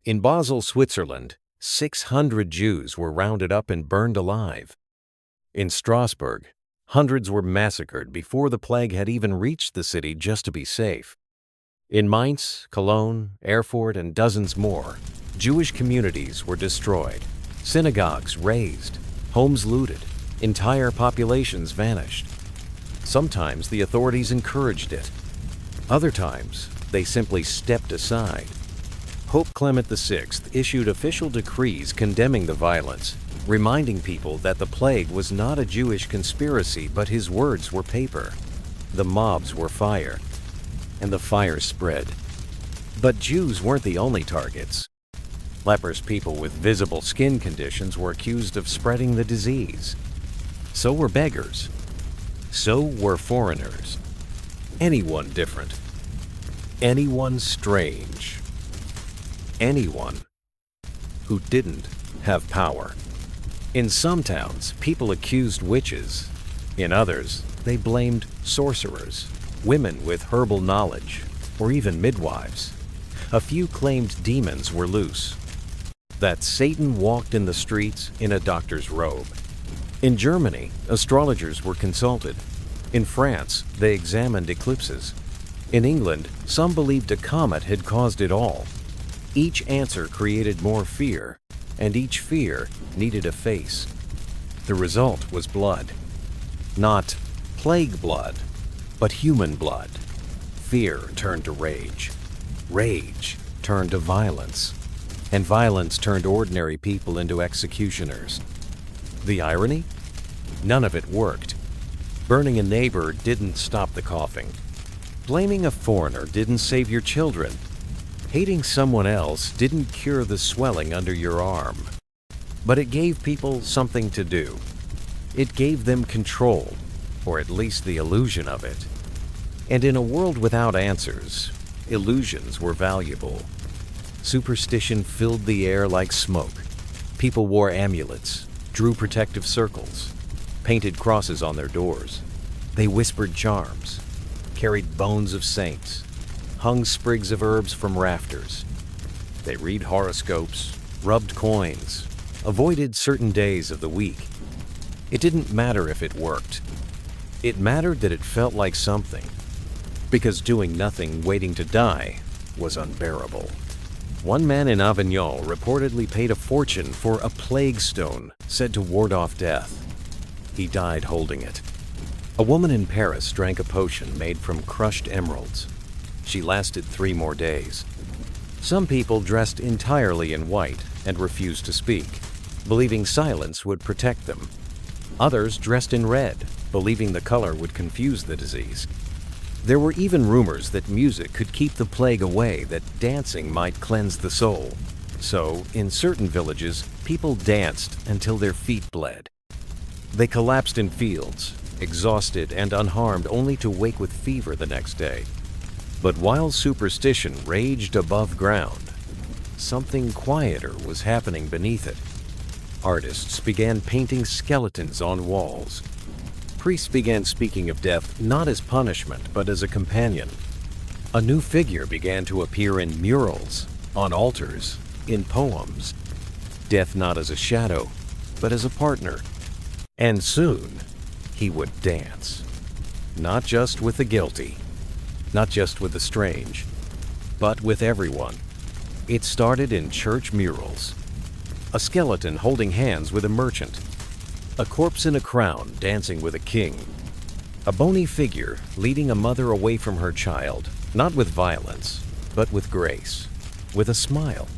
In Basel, Switzerland, 600 Jews were rounded up and burned alive. In Strasbourg, hundreds were massacred before the plague had even reached the city just to be safe. In Mainz, Cologne, Erfurt, and dozens more, Jewish communities were destroyed, synagogues razed, homes looted, entire populations vanished. Sometimes the authorities encouraged it. Other times, they simply stepped aside. Pope Clement VI issued official decrees condemning the violence, reminding people that the plague was not a Jewish conspiracy, but his words were paper. The mobs were fire, and the fire spread. But Jews weren't the only targets. Leprous people with visible skin conditions were accused of spreading the disease. So were beggars. So were foreigners. Anyone different. Anyone strange. Anyone who didn't have power. In some towns, people accused witches. In others, they blamed sorcerers, women with herbal knowledge, or even midwives. A few claimed demons were loose, that Satan walked in the streets in a doctor's robe. In Germany, astrologers were consulted. In France, they examined eclipses. In England, some believed a comet had caused it all. Each answer created more fear, and each fear needed a face. The result was blood. Not plague blood, but human blood. Fear turned to rage. Rage turned to violence. And violence turned ordinary people into executioners. The irony? None of it worked. Burning a neighbor didn't stop the coughing. Blaming a foreigner didn't save your children. Hating someone else didn't cure the swelling under your arm. But it gave people something to do. It gave them control, or at least the illusion of it. And in a world without answers, illusions were valuable. Superstition filled the air like smoke. People wore amulets, drew protective circles, painted crosses on their doors. They whispered charms, carried bones of saints, hung sprigs of herbs from rafters. They read horoscopes, rubbed coins, avoided certain days of the week. It didn't matter if it worked. It mattered that it felt like something, because doing nothing, waiting to die, was unbearable. One man in Avignon reportedly paid a fortune for a plague stone said to ward off death. He died holding it. A woman in Paris drank a potion made from crushed emeralds. She lasted 3 more days. Some people dressed entirely in white and refused to speak, believing silence would protect them. Others dressed in red, believing the color would confuse the disease. There were even rumors that music could keep the plague away, that dancing might cleanse the soul. So, in certain villages, people danced until their feet bled. They collapsed in fields, exhausted and unharmed, only to wake with fever the next day. But while superstition raged above ground, something quieter was happening beneath it. Artists began painting skeletons on walls. Priests began speaking of death not as punishment, but as a companion. A new figure began to appear in murals, on altars, in poems. Death not as a shadow, but as a partner. And soon, he would dance. Not just with the guilty, not just with the strange, but with everyone. It started in church murals. A skeleton holding hands with a merchant. A corpse in a crown dancing with a king. A bony figure leading a mother away from her child, not with violence, but with grace, with a smile.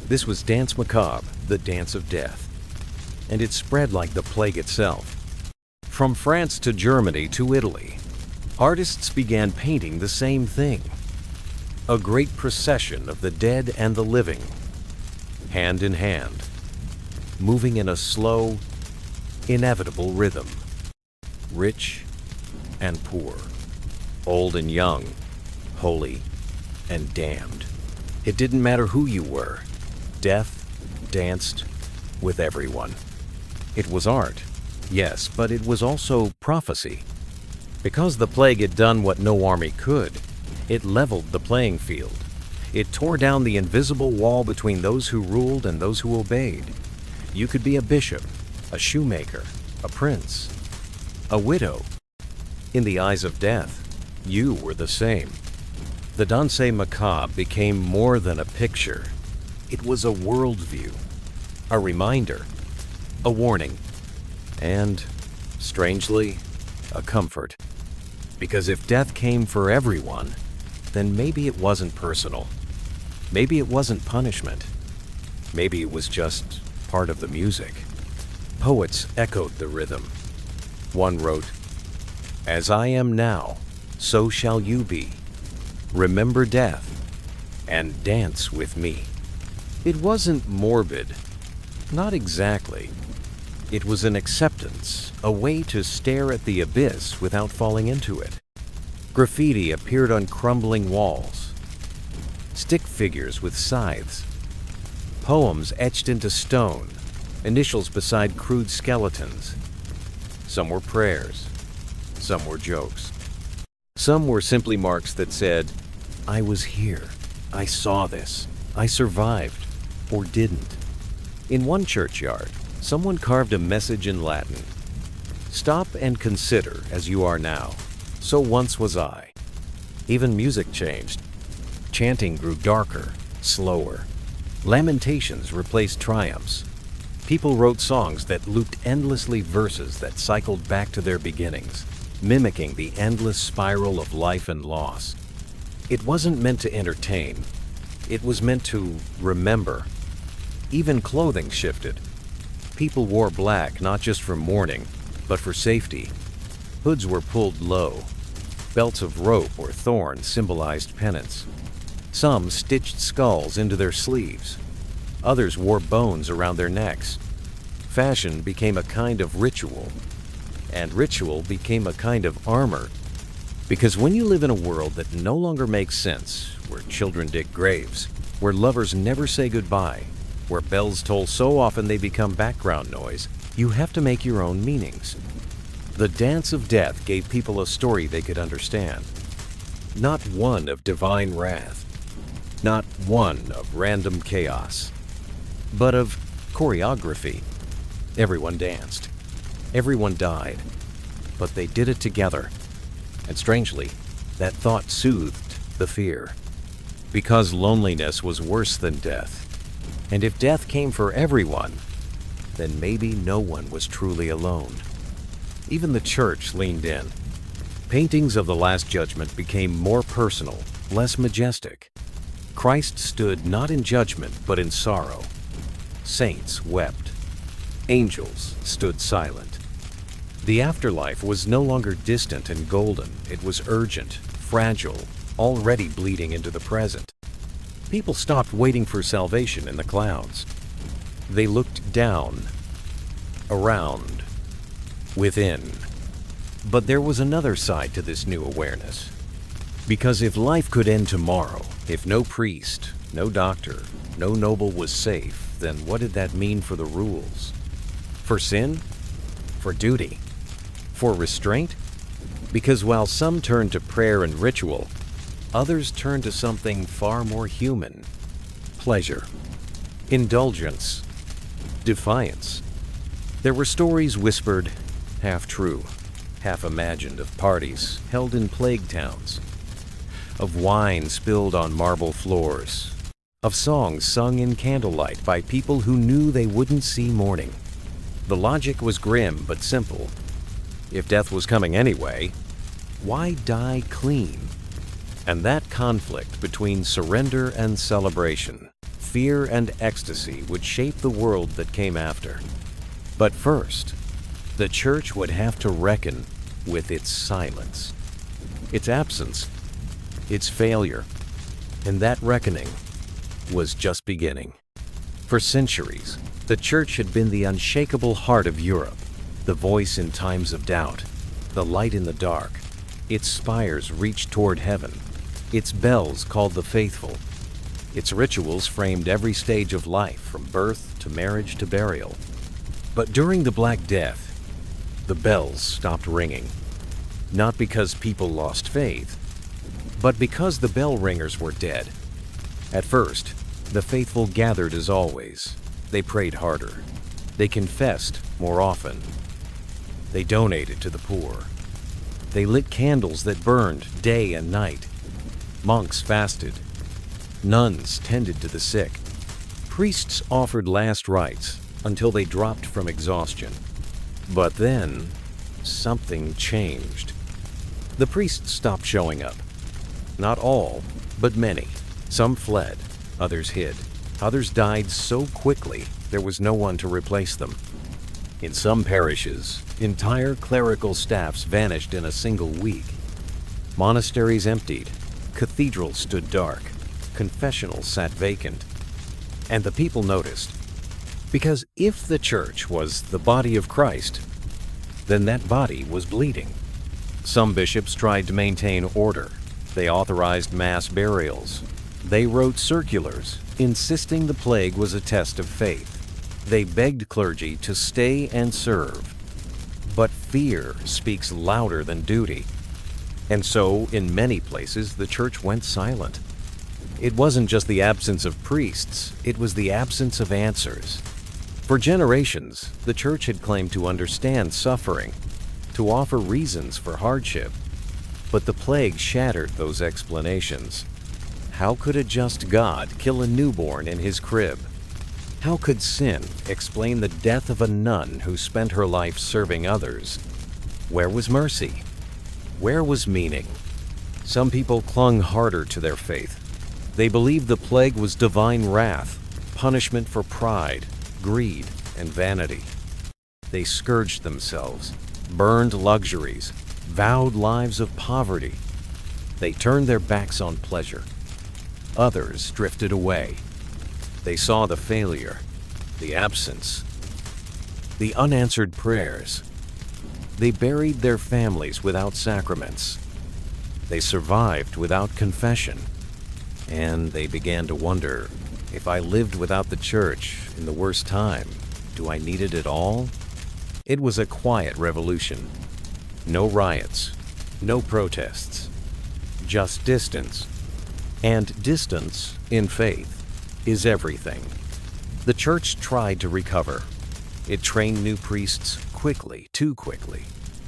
This was Dance Macabre, the dance of death. And it spread like the plague itself. From France to Germany to Italy, artists began painting the same thing. A great procession of the dead and the living, hand in hand, moving in a slow, inevitable rhythm. Rich and poor, old and young, holy and damned. It didn't matter who you were. Death danced with everyone. It was art, yes, but it was also prophecy. Because the plague had done what no army could, it leveled the playing field. It tore down the invisible wall between those who ruled and those who obeyed. You could be a bishop, a shoemaker, a prince, a widow. In the eyes of death, you were the same. The Danse Macabre became more than a picture. It was a worldview, a reminder, a warning, and, strangely, a comfort. Because if death came for everyone, then maybe it wasn't personal. Maybe it wasn't punishment. Maybe it was just part of the music. Poets echoed the rhythm. One wrote, "As I am now, so shall you be. Remember death and dance with me." It wasn't morbid. Not exactly. It was an acceptance, a way to stare at the abyss without falling into it. Graffiti appeared on crumbling walls. Stick figures with scythes. Poems etched into stone, initials beside crude skeletons. Some were prayers. Some were jokes. Some were simply marks that said, "I was here. I saw this. I survived." Or didn't. In one churchyard, someone carved a message in Latin. "Stop and consider as you are now. So once was I." Even music changed. Chanting grew darker, slower. Lamentations replaced triumphs. People wrote songs that looped endlessly verses that cycled back to their beginnings, mimicking the endless spiral of life and loss. It wasn't meant to entertain. It was meant to remember. Even clothing shifted. People wore black not just for mourning, but for safety. Hoods were pulled low. Belts of rope or thorn symbolized penance. Some stitched skulls into their sleeves. Others wore bones around their necks. Fashion became a kind of ritual, and ritual became a kind of armor. Because when you live in a world that no longer makes sense, where children dig graves, where lovers never say goodbye, where bells toll so often they become background noise, you have to make your own meanings. The dance of death gave people a story they could understand. Not one of divine wrath, not one of random chaos, but of choreography. Everyone danced. Everyone died. But they did it together. And strangely, that thought soothed the fear. Because loneliness was worse than death. And if death came for everyone, then maybe no one was truly alone. Even the church leaned in. Paintings of the Last Judgment became more personal, less majestic. Christ stood not in judgment, but in sorrow. Saints wept. Angels stood silent. The afterlife was no longer distant and golden. It was urgent, fragile, already bleeding into the present. People stopped waiting for salvation in the clouds. They looked down, around, within. But there was another side to this new awareness. Because if life could end tomorrow, if no priest, no doctor, no noble was safe, then what did that mean for the rules? For sin? For duty? For restraint? Because while some turned to prayer and ritual, others turned to something far more human. Pleasure, indulgence, defiance. There were stories whispered, half true, half imagined, of parties held in plague towns, of wine spilled on marble floors, of songs sung in candlelight by people who knew they wouldn't see morning. The logic was grim but simple. If death was coming anyway, why die clean? And that conflict between surrender and celebration, fear and ecstasy would shape the world that came after. But first, the church would have to reckon with its silence, its absence, its failure, and that reckoning was just beginning. For centuries, the church had been the unshakable heart of Europe, the voice in times of doubt, the light in the dark. Its spires reached toward heaven. Its bells called the faithful. Its rituals framed every stage of life, from birth to marriage to burial. But during the Black Death, the bells stopped ringing. Not because people lost faith, but because the bell ringers were dead. At first, the faithful gathered as always. They prayed harder. They confessed more often. They donated to the poor. They lit candles that burned day and night. Monks fasted. Nuns tended to the sick. Priests offered last rites until they dropped from exhaustion. But then, something changed. The priests stopped showing up. Not all, but many. Some fled, others hid. Others died so quickly there was no one to replace them. In some parishes, entire clerical staffs vanished in a single week. Monasteries emptied, cathedrals stood dark, confessionals sat vacant. And the people noticed. Because if the church was the body of Christ, then that body was bleeding. Some bishops tried to maintain order. They authorized mass burials. They wrote circulars, insisting the plague was a test of faith. They begged clergy to stay and serve. But fear speaks louder than duty. And so, in many places, the church went silent. It wasn't just the absence of priests, it was the absence of answers. For generations, the church had claimed to understand suffering, to offer reasons for hardship. But the plague shattered those explanations. How could a just God kill a newborn in his crib? How could sin explain the death of a nun who spent her life serving others? Where was mercy? Where was meaning? Some people clung harder to their faith. They believed the plague was divine wrath, punishment for pride, greed, and vanity. They scourged themselves, burned luxuries, vowed lives of poverty. They turned their backs on pleasure. Others drifted away. They saw the failure, the absence, the unanswered prayers. They buried their families without sacraments. They survived without confession. And they began to wonder, if I lived without the church in the worst time, do I need it at all? It was a quiet revolution. No riots, no protests, just distance. And distance, in faith, is everything. The church tried to recover. It trained new priests quickly, too quickly.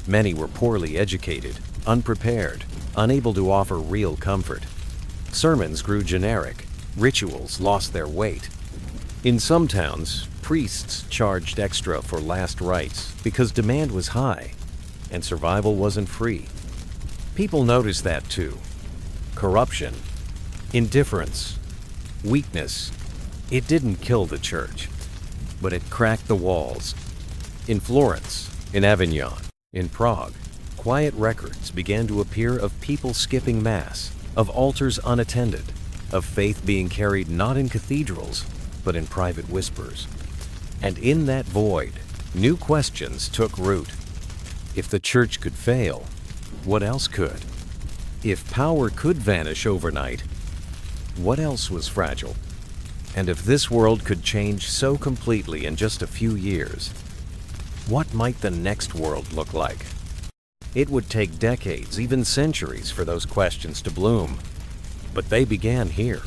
Many were poorly educated, unprepared, unable to offer real comfort. Sermons grew generic. Rituals lost their weight. In some towns, priests charged extra for last rites because demand was high. and survival wasn't free. People noticed that too. Corruption, indifference, weakness. It didn't kill the church, but it cracked the walls. In Florence, in Avignon, in Prague, quiet records began to appear of people skipping Mass, of altars unattended, of faith being carried not in cathedrals, but in private whispers. And in that void, new questions took root. If the church could fail, what else could? If power could vanish overnight, what else was fragile? And if this world could change so completely in just a few years, what might the next world look like? It would take decades, even centuries, for those questions to bloom. But they began here,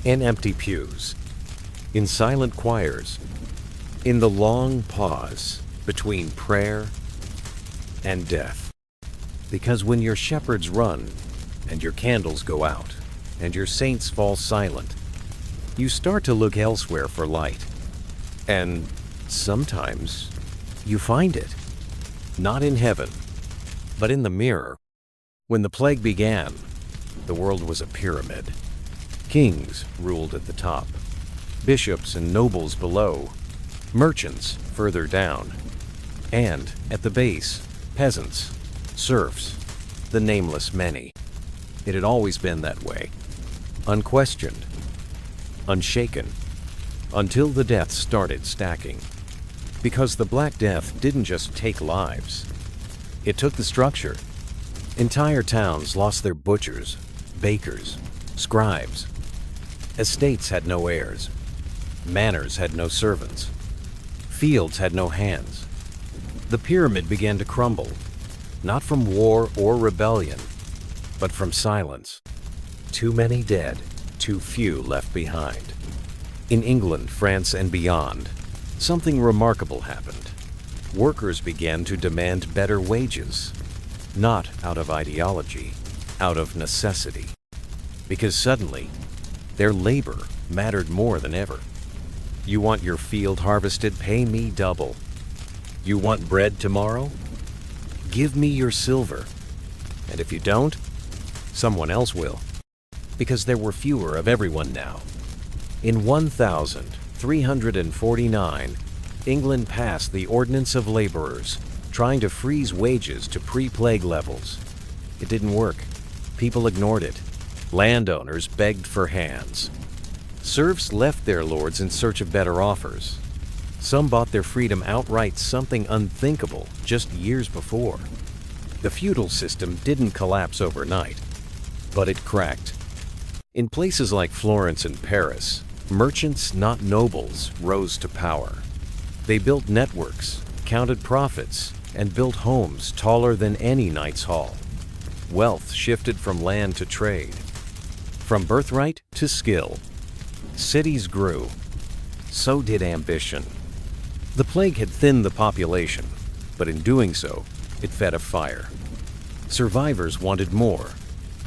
in empty pews, in silent choirs, in the long pause between prayer and death. Because when your shepherds run, and your candles go out, and your saints fall silent, you start to look elsewhere for light. And sometimes you find it, not in heaven, but in the mirror. When the plague began, the world was a pyramid. Kings ruled at the top, bishops and nobles below, merchants further down, and at the base, peasants, serfs, the nameless many. It had always been that way, unquestioned, unshaken, until the deaths started stacking. Because the Black Death didn't just take lives, it took the structure. Entire towns lost their butchers, bakers, scribes. Estates had no heirs. Manors had no servants. Fields had no hands. The pyramid began to crumble, not from war or rebellion, but from silence. Too many dead, too few left behind. In England, France, and beyond, something remarkable happened. Workers began to demand better wages, not out of ideology, out of necessity. Because suddenly, their labor mattered more than ever. You want your field harvested? Pay me double. You want bread tomorrow? Give me your silver. And if you don't, someone else will. Because there were fewer of everyone now. In 1349, England passed the Ordinance of Laborers, trying to freeze wages to pre-plague levels. It didn't work. People ignored it. Landowners begged for hands. Serfs left their lords in search of better offers. Some bought their freedom outright, something unthinkable just years before. The feudal system didn't collapse overnight, but it cracked. In places like Florence and Paris, merchants, not nobles, rose to power. They built networks, counted profits, and built homes taller than any knight's hall. Wealth shifted from land to trade, from birthright to skill. Cities grew. So did ambition. The plague had thinned the population, but in doing so, it fed a fire. Survivors wanted more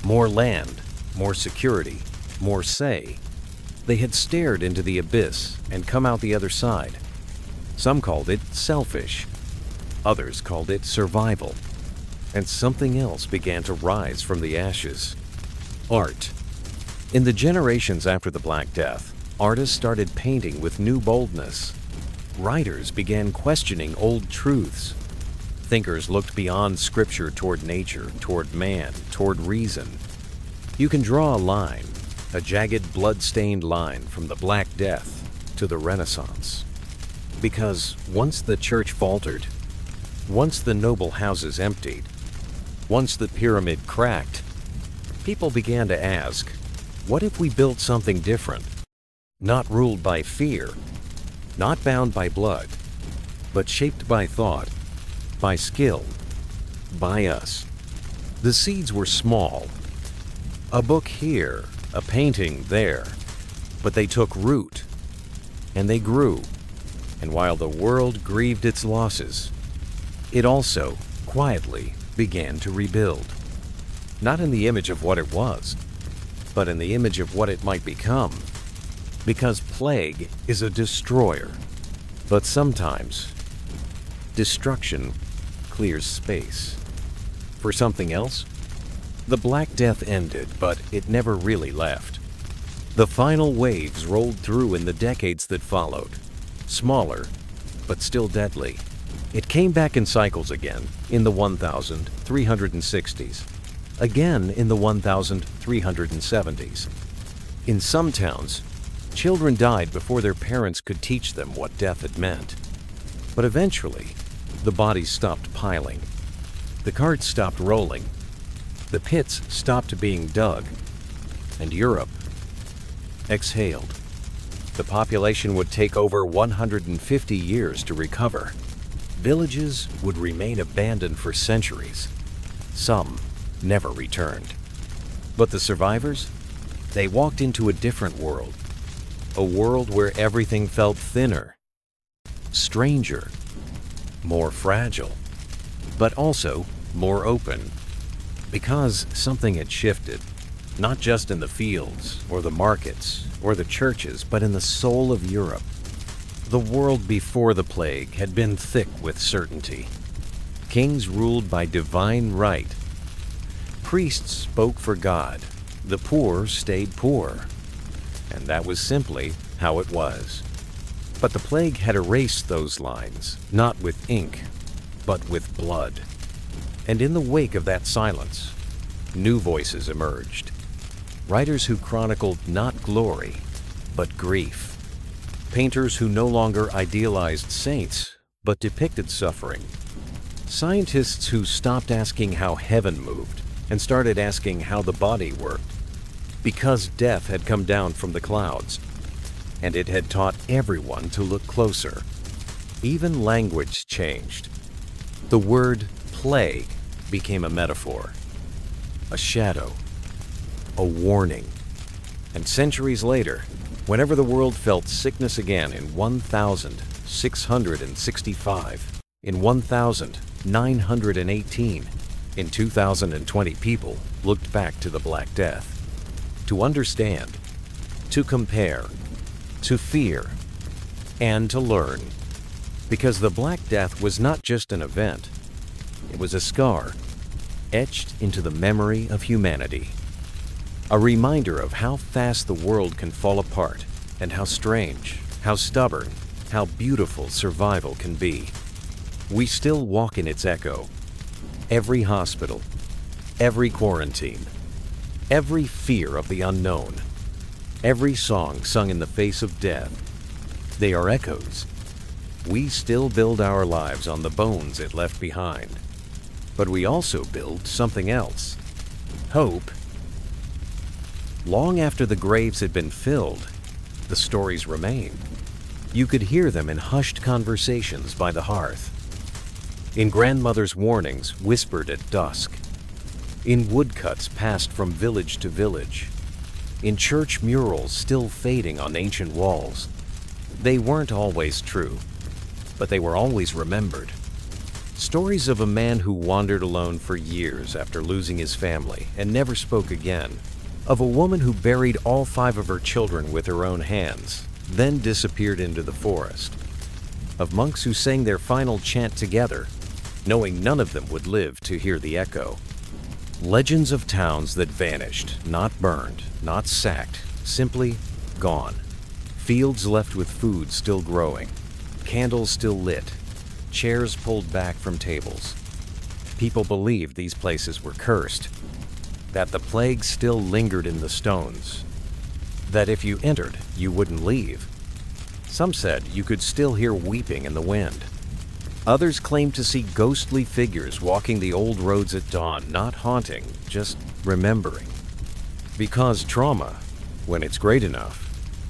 land, more security, more say. They had stared into the abyss and come out the other side. Some called it selfish. Others called it survival. And something else began to rise from the ashes. Art. In the generations after the Black Death, artists started painting with new boldness. Writers began questioning old truths. Thinkers looked beyond scripture toward nature, toward man, toward reason. You can draw a line, a jagged, blood-stained line from the Black Death to the Renaissance. Because once the church faltered, once the noble houses emptied, once the pyramid cracked, people began to ask, what if we built something different? Not ruled by fear, not bound by blood, but shaped by thought, by skill, by us. The seeds were small. A book here, a painting there, but they took root, and they grew. And while the world grieved its losses, it also, quietly, began to rebuild. Not in the image of what it was, but in the image of what it might become. Because plague is a destroyer, but sometimes destruction clears space. For something else? The Black Death ended, but it never really left. The final waves rolled through in the decades that followed. Smaller, but still deadly. It came back in cycles again, in the 1360s. Again in the 1370s. In some towns, children died before their parents could teach them what death had meant. But eventually, the bodies stopped piling. The carts stopped rolling. The pits stopped being dug. And Europe exhaled. The population would take over 150 years to recover. Villages would remain abandoned for centuries. Some never returned. But the survivors? They walked into a different world. A world where everything felt thinner, stranger, more fragile, but also more open. Because something had shifted, not just in the fields, or the markets, or the churches, but in the soul of Europe. The world before the plague had been thick with certainty. Kings ruled by divine right. Priests spoke for God. The poor stayed poor. And that was simply how it was. But the plague had erased those lines, not with ink, but with blood. And in the wake of that silence, new voices emerged. Writers who chronicled not glory, but grief. Painters who no longer idealized saints, but depicted suffering. Scientists who stopped asking how heaven moved and started asking how the body worked. Because death had come down from the clouds, and it had taught everyone to look closer. Even language changed. The word plague became a metaphor, a shadow, a warning. And centuries later, whenever the world felt sickness again in 1665, in 1918, in 2020, people looked back to the Black Death. To understand, to compare, to fear, and to learn. Because the Black Death was not just an event, it was a scar etched into the memory of humanity. A reminder of how fast the world can fall apart and how strange, how stubborn, how beautiful survival can be. We still walk in its echo. Every hospital, every quarantine, every fear of the unknown, every song sung in the face of death. They are echoes. We still build our lives on the bones it left behind. But we also build something else. Hope. Long after the graves had been filled, the stories remain. You could hear them in hushed conversations by the hearth, in grandmother's warnings whispered at dusk, in woodcuts passed from village to village, in church murals still fading on ancient walls. They weren't always true, but they were always remembered. Stories of a man who wandered alone for years after losing his family and never spoke again. Of a woman who buried all 5 of her children with her own hands, then disappeared into the forest. Of monks who sang their final chant together, knowing none of them would live to hear the echo. Legends of towns that vanished, not burned, not sacked, simply gone. Fields left with food still growing, candles still lit, chairs pulled back from tables. People believed these places were cursed, that the plague still lingered in the stones, that if you entered, you wouldn't leave. Some said you could still hear weeping in the wind. Others claimed to see ghostly figures walking the old roads at dawn, not haunting, just remembering. Because trauma, when it's great enough,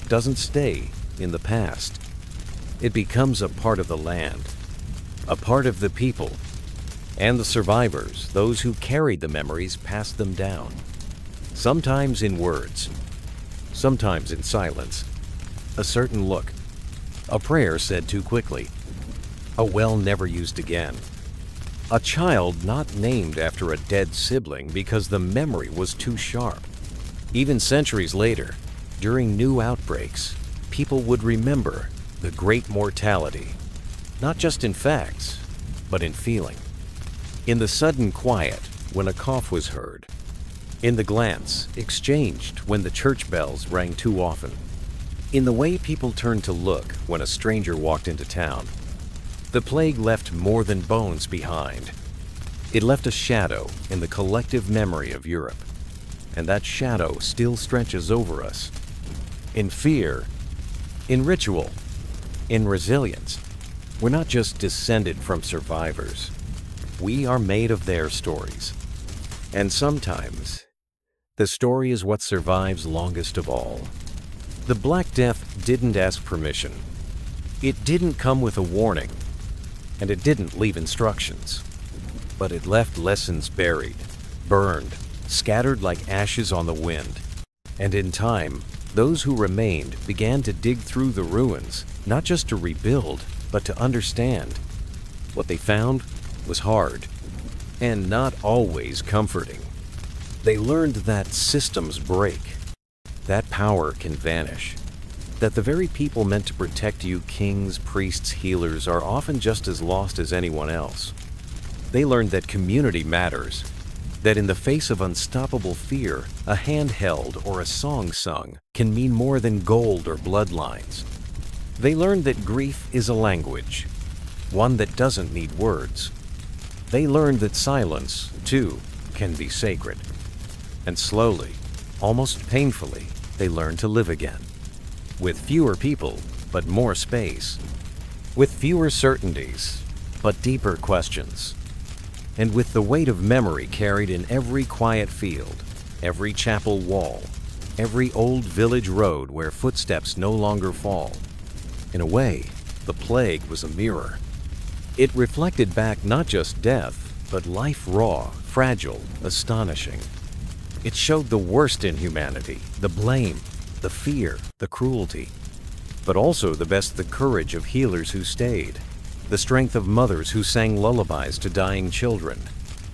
doesn't stay in the past. It becomes a part of the land, a part of the people, and the survivors, those who carried the memories, passed them down. Sometimes in words, sometimes in silence. A certain look, a prayer said too quickly, a well never used again. A child not named after a dead sibling because the memory was too sharp. Even centuries later, during new outbreaks, people would remember the great mortality, not just in facts, but in feeling. In the sudden quiet when a cough was heard. In the glance exchanged when the church bells rang too often. In the way people turned to look when a stranger walked into town. The plague left more than bones behind. It left a shadow in the collective memory of Europe. And that shadow still stretches over us. In fear, in ritual, in resilience. We're not just descended from survivors. We are made of their stories. And sometimes, the story is what survives longest of all. The Black Death didn't ask permission. It didn't come with a warning. And it didn't leave instructions. But it left lessons buried, burned, scattered like ashes on the wind. And in time, those who remained began to dig through the ruins, not just to rebuild, but to understand. What they found was hard, and not always comforting. They learned that systems break, that power can vanish, that the very people meant to protect you, kings, priests, healers, are often just as lost as anyone else. They learned that community matters, that in the face of unstoppable fear, a hand held or a song sung can mean more than gold or bloodlines. They learned that grief is a language, one that doesn't need words. They learned that silence, too, can be sacred. And slowly, almost painfully, they learned to live again. With fewer people, but more space. With fewer certainties, but deeper questions. And with the weight of memory carried in every quiet field, every chapel wall, every old village road where footsteps no longer fall. In a way, the plague was a mirror. It reflected back not just death, but life raw, fragile, astonishing. It showed the worst in humanity, the blame, the fear, the cruelty, but also the best, the courage of healers who stayed, the strength of mothers who sang lullabies to dying children,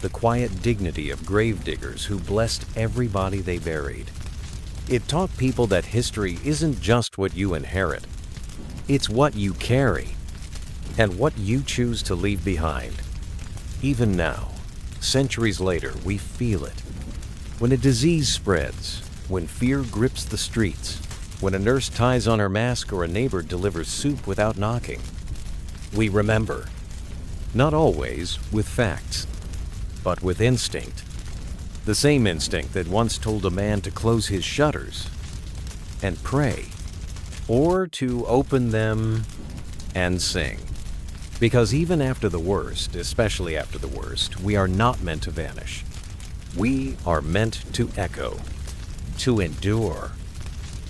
the quiet dignity of gravediggers who blessed everybody they buried. It taught people that history isn't just what you inherit, it's what you carry, and what you choose to leave behind. Even now, centuries later, we feel it. When a disease spreads, when fear grips the streets, when a nurse ties on her mask or a neighbor delivers soup without knocking, we remember. Not always with facts, but with instinct. The same instinct that once told a man to close his shutters and pray, or to open them and sing. Because even after the worst, especially after the worst, we are not meant to vanish. We are meant to echo, to endure,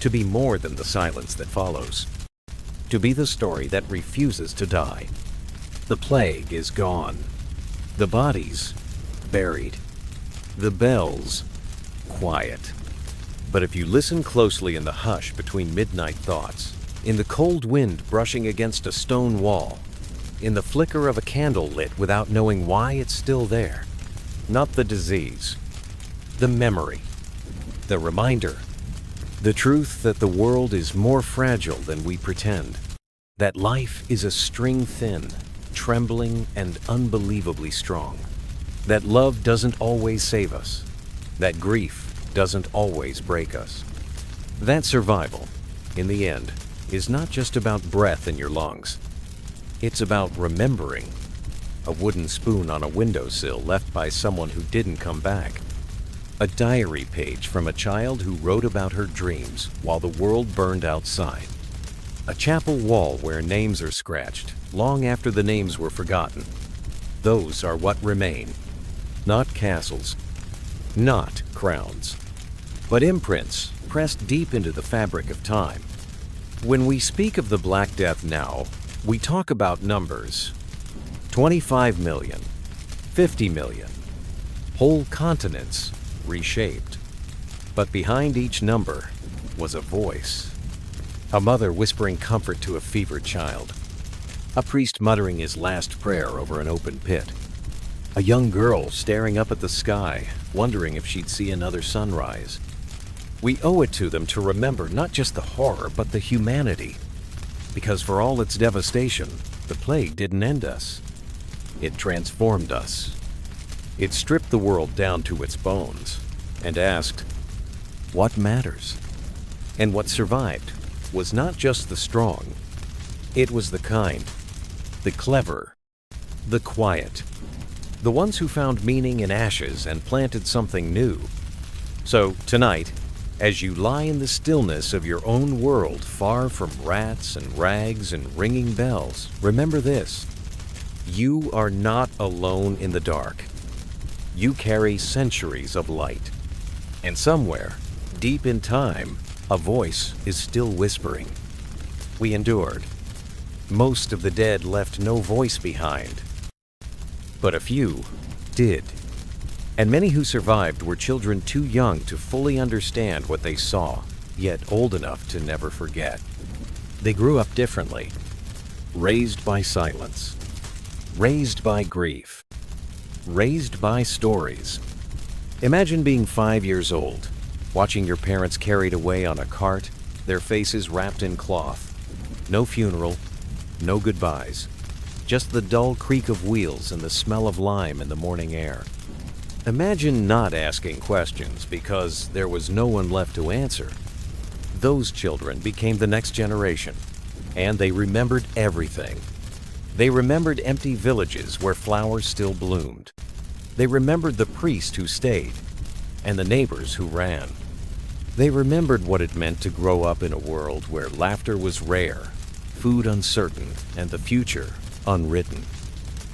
to be more than the silence that follows, to be the story that refuses to die. The plague is gone, the bodies buried, the bells quiet. But if you listen closely in the hush between midnight thoughts, in the cold wind brushing against a stone wall, in the flicker of a candle lit without knowing why it's still there, not the disease, the memory, the reminder, the truth that the world is more fragile than we pretend, that life is a string thin, trembling, and unbelievably strong, that love doesn't always save us, that grief doesn't always break us. That survival, in the end, is not just about breath in your lungs. It's about remembering. A wooden spoon on a windowsill left by someone who didn't come back. A diary page from a child who wrote about her dreams while the world burned outside. A chapel wall where names are scratched long after the names were forgotten. Those are what remain. Not castles, not crowns, but imprints pressed deep into the fabric of time. When we speak of the Black Death now, we talk about numbers. 25 million, 50 million, whole continents reshaped. But behind each number was a voice. A mother whispering comfort to a fevered child. A priest muttering his last prayer over an open pit. A young girl staring up at the sky, wondering if she'd see another sunrise. We owe it to them to remember not just the horror, but the humanity. Because for all its devastation, the plague didn't end us. It transformed us. It stripped the world down to its bones and asked, what matters? And what survived was not just the strong. It was the kind, the clever, the quiet, the ones who found meaning in ashes and planted something new. So tonight, as you lie in the stillness of your own world, far from rats and rags and ringing bells, remember this: you are not alone in the dark. You carry centuries of light. And somewhere, deep in time, a voice is still whispering. We endured. Most of the dead left no voice behind. But a few did. And many who survived were children too young to fully understand what they saw, yet old enough to never forget. They grew up differently, raised by silence, raised by grief, raised by stories. Imagine being 5 years old, watching your parents carried away on a cart, their faces wrapped in cloth. No funeral, no goodbyes, just the dull creak of wheels and the smell of lime in the morning air. Imagine not asking questions because there was no one left to answer. Those children became the next generation, and they remembered everything. They remembered empty villages where flowers still bloomed. They remembered the priest who stayed, and the neighbors who ran. They remembered what it meant to grow up in a world where laughter was rare, food uncertain, and the future unwritten.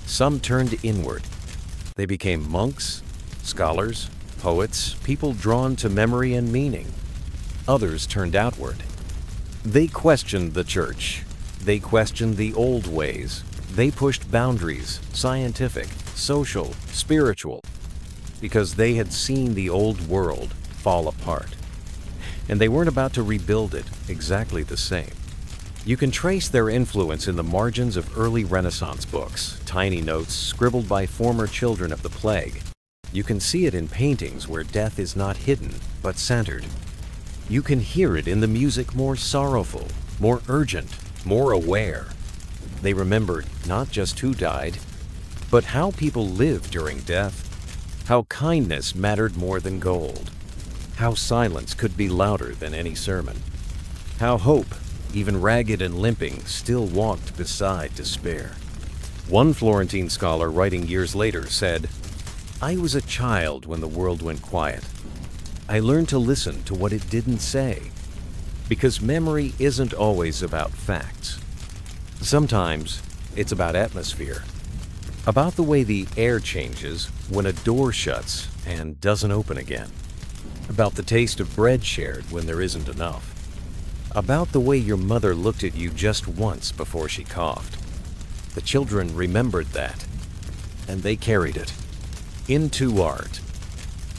Some turned inward. They became monks, scholars, poets, people drawn to memory and meaning. Others turned outward. They questioned the church. They questioned the old ways. They pushed boundaries, scientific, social, spiritual, because they had seen the old world fall apart. And they weren't about to rebuild it exactly the same. You can trace their influence in the margins of early Renaissance books, tiny notes scribbled by former children of the plague. You can see it in paintings where death is not hidden, but centered. You can hear it in the music more sorrowful, more urgent, more aware. They remembered not just who died, but how people lived during death, how kindness mattered more than gold, how silence could be louder than any sermon, how hope, even ragged and limping, still walked beside despair. One Florentine scholar writing years later said, "I was a child when the world went quiet. I learned to listen to what it didn't say, because memory isn't always about facts. Sometimes it's about atmosphere, about the way the air changes when a door shuts and doesn't open again, about the taste of bread shared when there isn't enough, about the way your mother looked at you just once before she coughed." The children remembered that, and they carried it into art,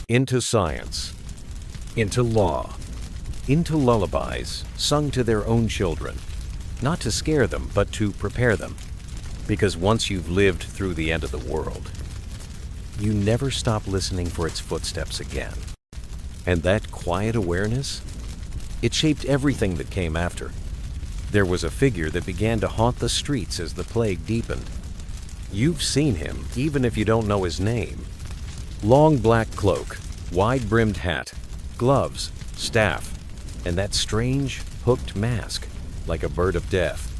into science, into law, into lullabies sung to their own children, not to scare them, but to prepare them. Because once you've lived through the end of the world, you never stop listening for its footsteps again. And that quiet awareness, it shaped everything that came after. There was a figure that began to haunt the streets as the plague deepened. You've seen him, even if you don't know his name. Long black cloak, wide-brimmed hat, gloves, staff, and that strange, hooked mask, like a bird of death.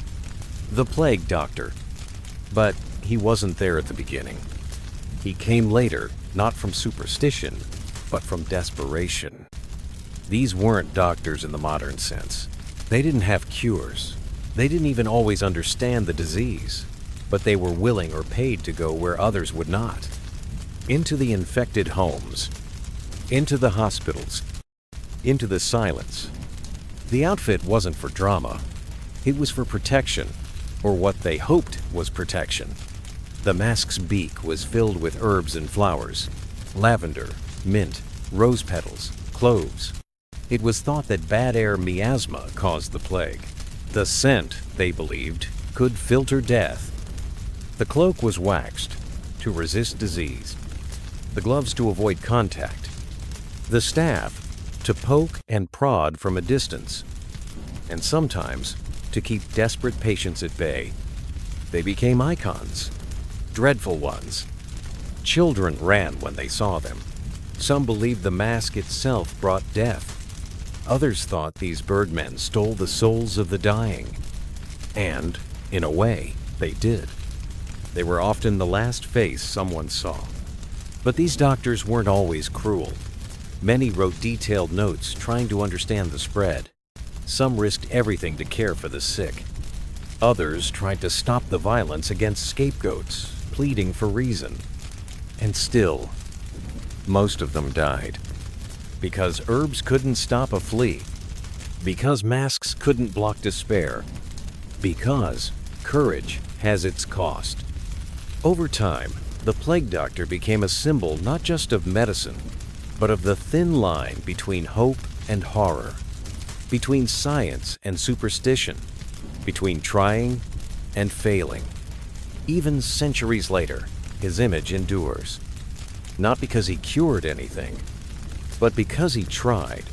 The plague doctor. But he wasn't there at the beginning. He came later, not from superstition, but from desperation. These weren't doctors in the modern sense. They didn't have cures. They didn't even always understand the disease, but they were willing or paid to go where others would not. Into the infected homes, into the hospitals, into the silence. The outfit wasn't for drama. It was for protection, or what they hoped was protection. The mask's beak was filled with herbs and flowers, lavender, mint, rose petals, cloves. It was thought that bad air miasma caused the plague. The scent, they believed, could filter death. The cloak was waxed to resist disease, the gloves to avoid contact, the staff to poke and prod from a distance, and sometimes to keep desperate patients at bay. They became icons, dreadful ones, Children ran when they saw them. Some believed the mask itself brought death. Others thought these birdmen stole the souls of the dying. And, in a way, they did. They were often the last face someone saw. But these doctors weren't always cruel. Many wrote detailed notes trying to understand the spread. Some risked everything to care for the sick. Others tried to stop the violence against scapegoats, pleading for reason. And still, most of them died. Because herbs couldn't stop a flea. Because masks couldn't block despair. Because courage has its cost. Over time, the plague doctor became a symbol not just of medicine, but of the thin line between hope and horror, between science and superstition, between trying and failing. Even centuries later, his image endures. Not because he cured anything, but because he tried.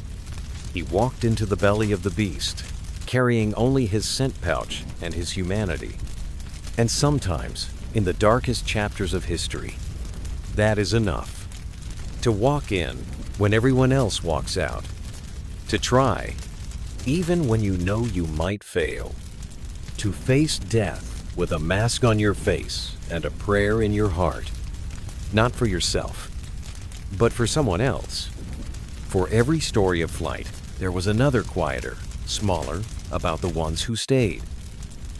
He walked into the belly of the beast, carrying only his scent pouch and his humanity. And sometimes, in the darkest chapters of history, that is enough. To walk in when everyone else walks out. To try, even when you know you might fail. To face death with a mask on your face and a prayer in your heart. Not for yourself, but for someone else. For every story of flight, there was another quieter, smaller, about the ones who stayed.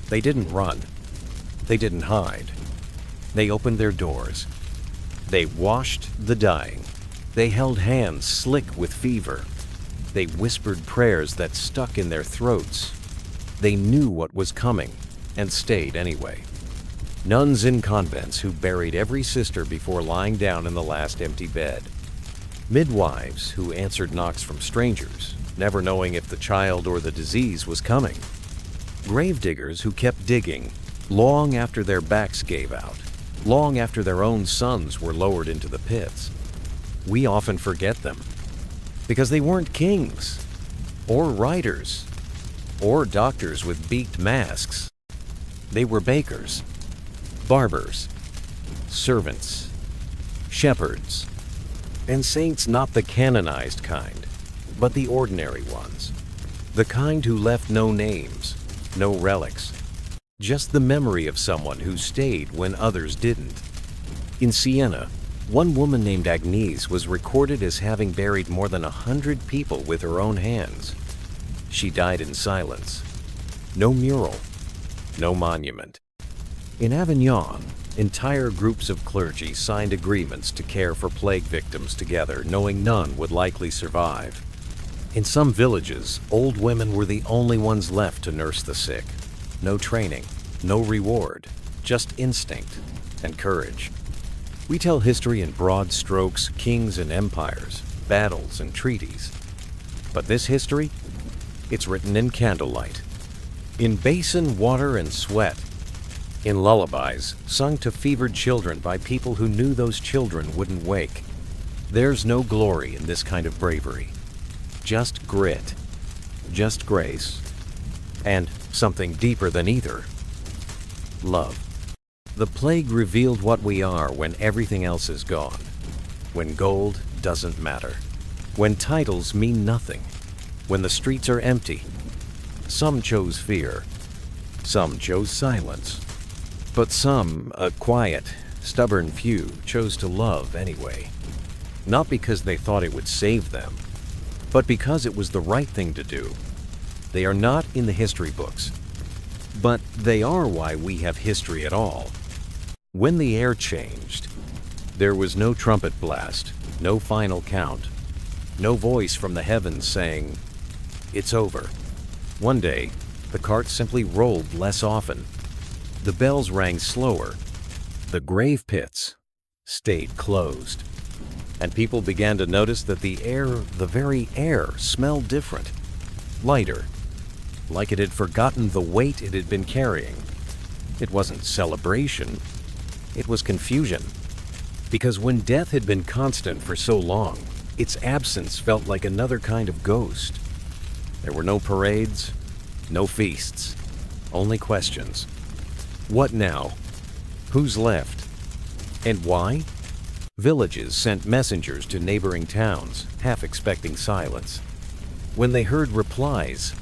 They didn't run. They didn't hide. They opened their doors. They washed the dying. They held hands slick with fever. They whispered prayers that stuck in their throats. They knew what was coming and stayed anyway. Nuns in convents who buried every sister before lying down in the last empty bed. Midwives who answered knocks from strangers, never knowing if the child or the disease was coming. Gravediggers who kept digging long after their backs gave out, long after their own sons were lowered into the pits. We often forget them because they weren't kings, or writers, or doctors with beaked masks. They were bakers, barbers, servants, shepherds, and saints, not the canonized kind, but the ordinary ones. The kind who left no names, no relics, just the memory of someone who stayed when others didn't. In Siena, one woman named Agnese was recorded as having buried more than 100 people with her own hands. She died in silence. No mural, no monument. In Avignon, entire groups of clergy signed agreements to care for plague victims together, knowing none would likely survive. In some villages, old women were the only ones left to nurse the sick. No training, no reward, just instinct and courage. We tell history in broad strokes, kings and empires, battles and treaties. But this history? It's written in candlelight, in basin water and sweat, in lullabies sung to fevered children by people who knew those children wouldn't wake. There's no glory in this kind of bravery. Just grit, just grace, and something deeper than either. Love. The plague revealed what we are when everything else is gone. When gold doesn't matter. When titles mean nothing. When the streets are empty. Some chose fear. Some chose silence. But some, a quiet, stubborn few, chose to love anyway. Not because they thought it would save them, but because it was the right thing to do. They are not in the history books, but they are why we have history at all. When the air changed, there was no trumpet blast, no final count, no voice from the heavens saying, "It's over." One day, the cart simply rolled less often. The bells rang slower. The grave pits stayed closed. And people began to notice that the air, the very air, smelled different, lighter, like it had forgotten the weight it had been carrying. It wasn't celebration, it was confusion. Because when death had been constant for so long, its absence felt like another kind of ghost. There were no parades, no feasts, only questions. What now? Who's left? And why? Villages sent messengers to neighboring towns, half expecting silence. When they heard replies,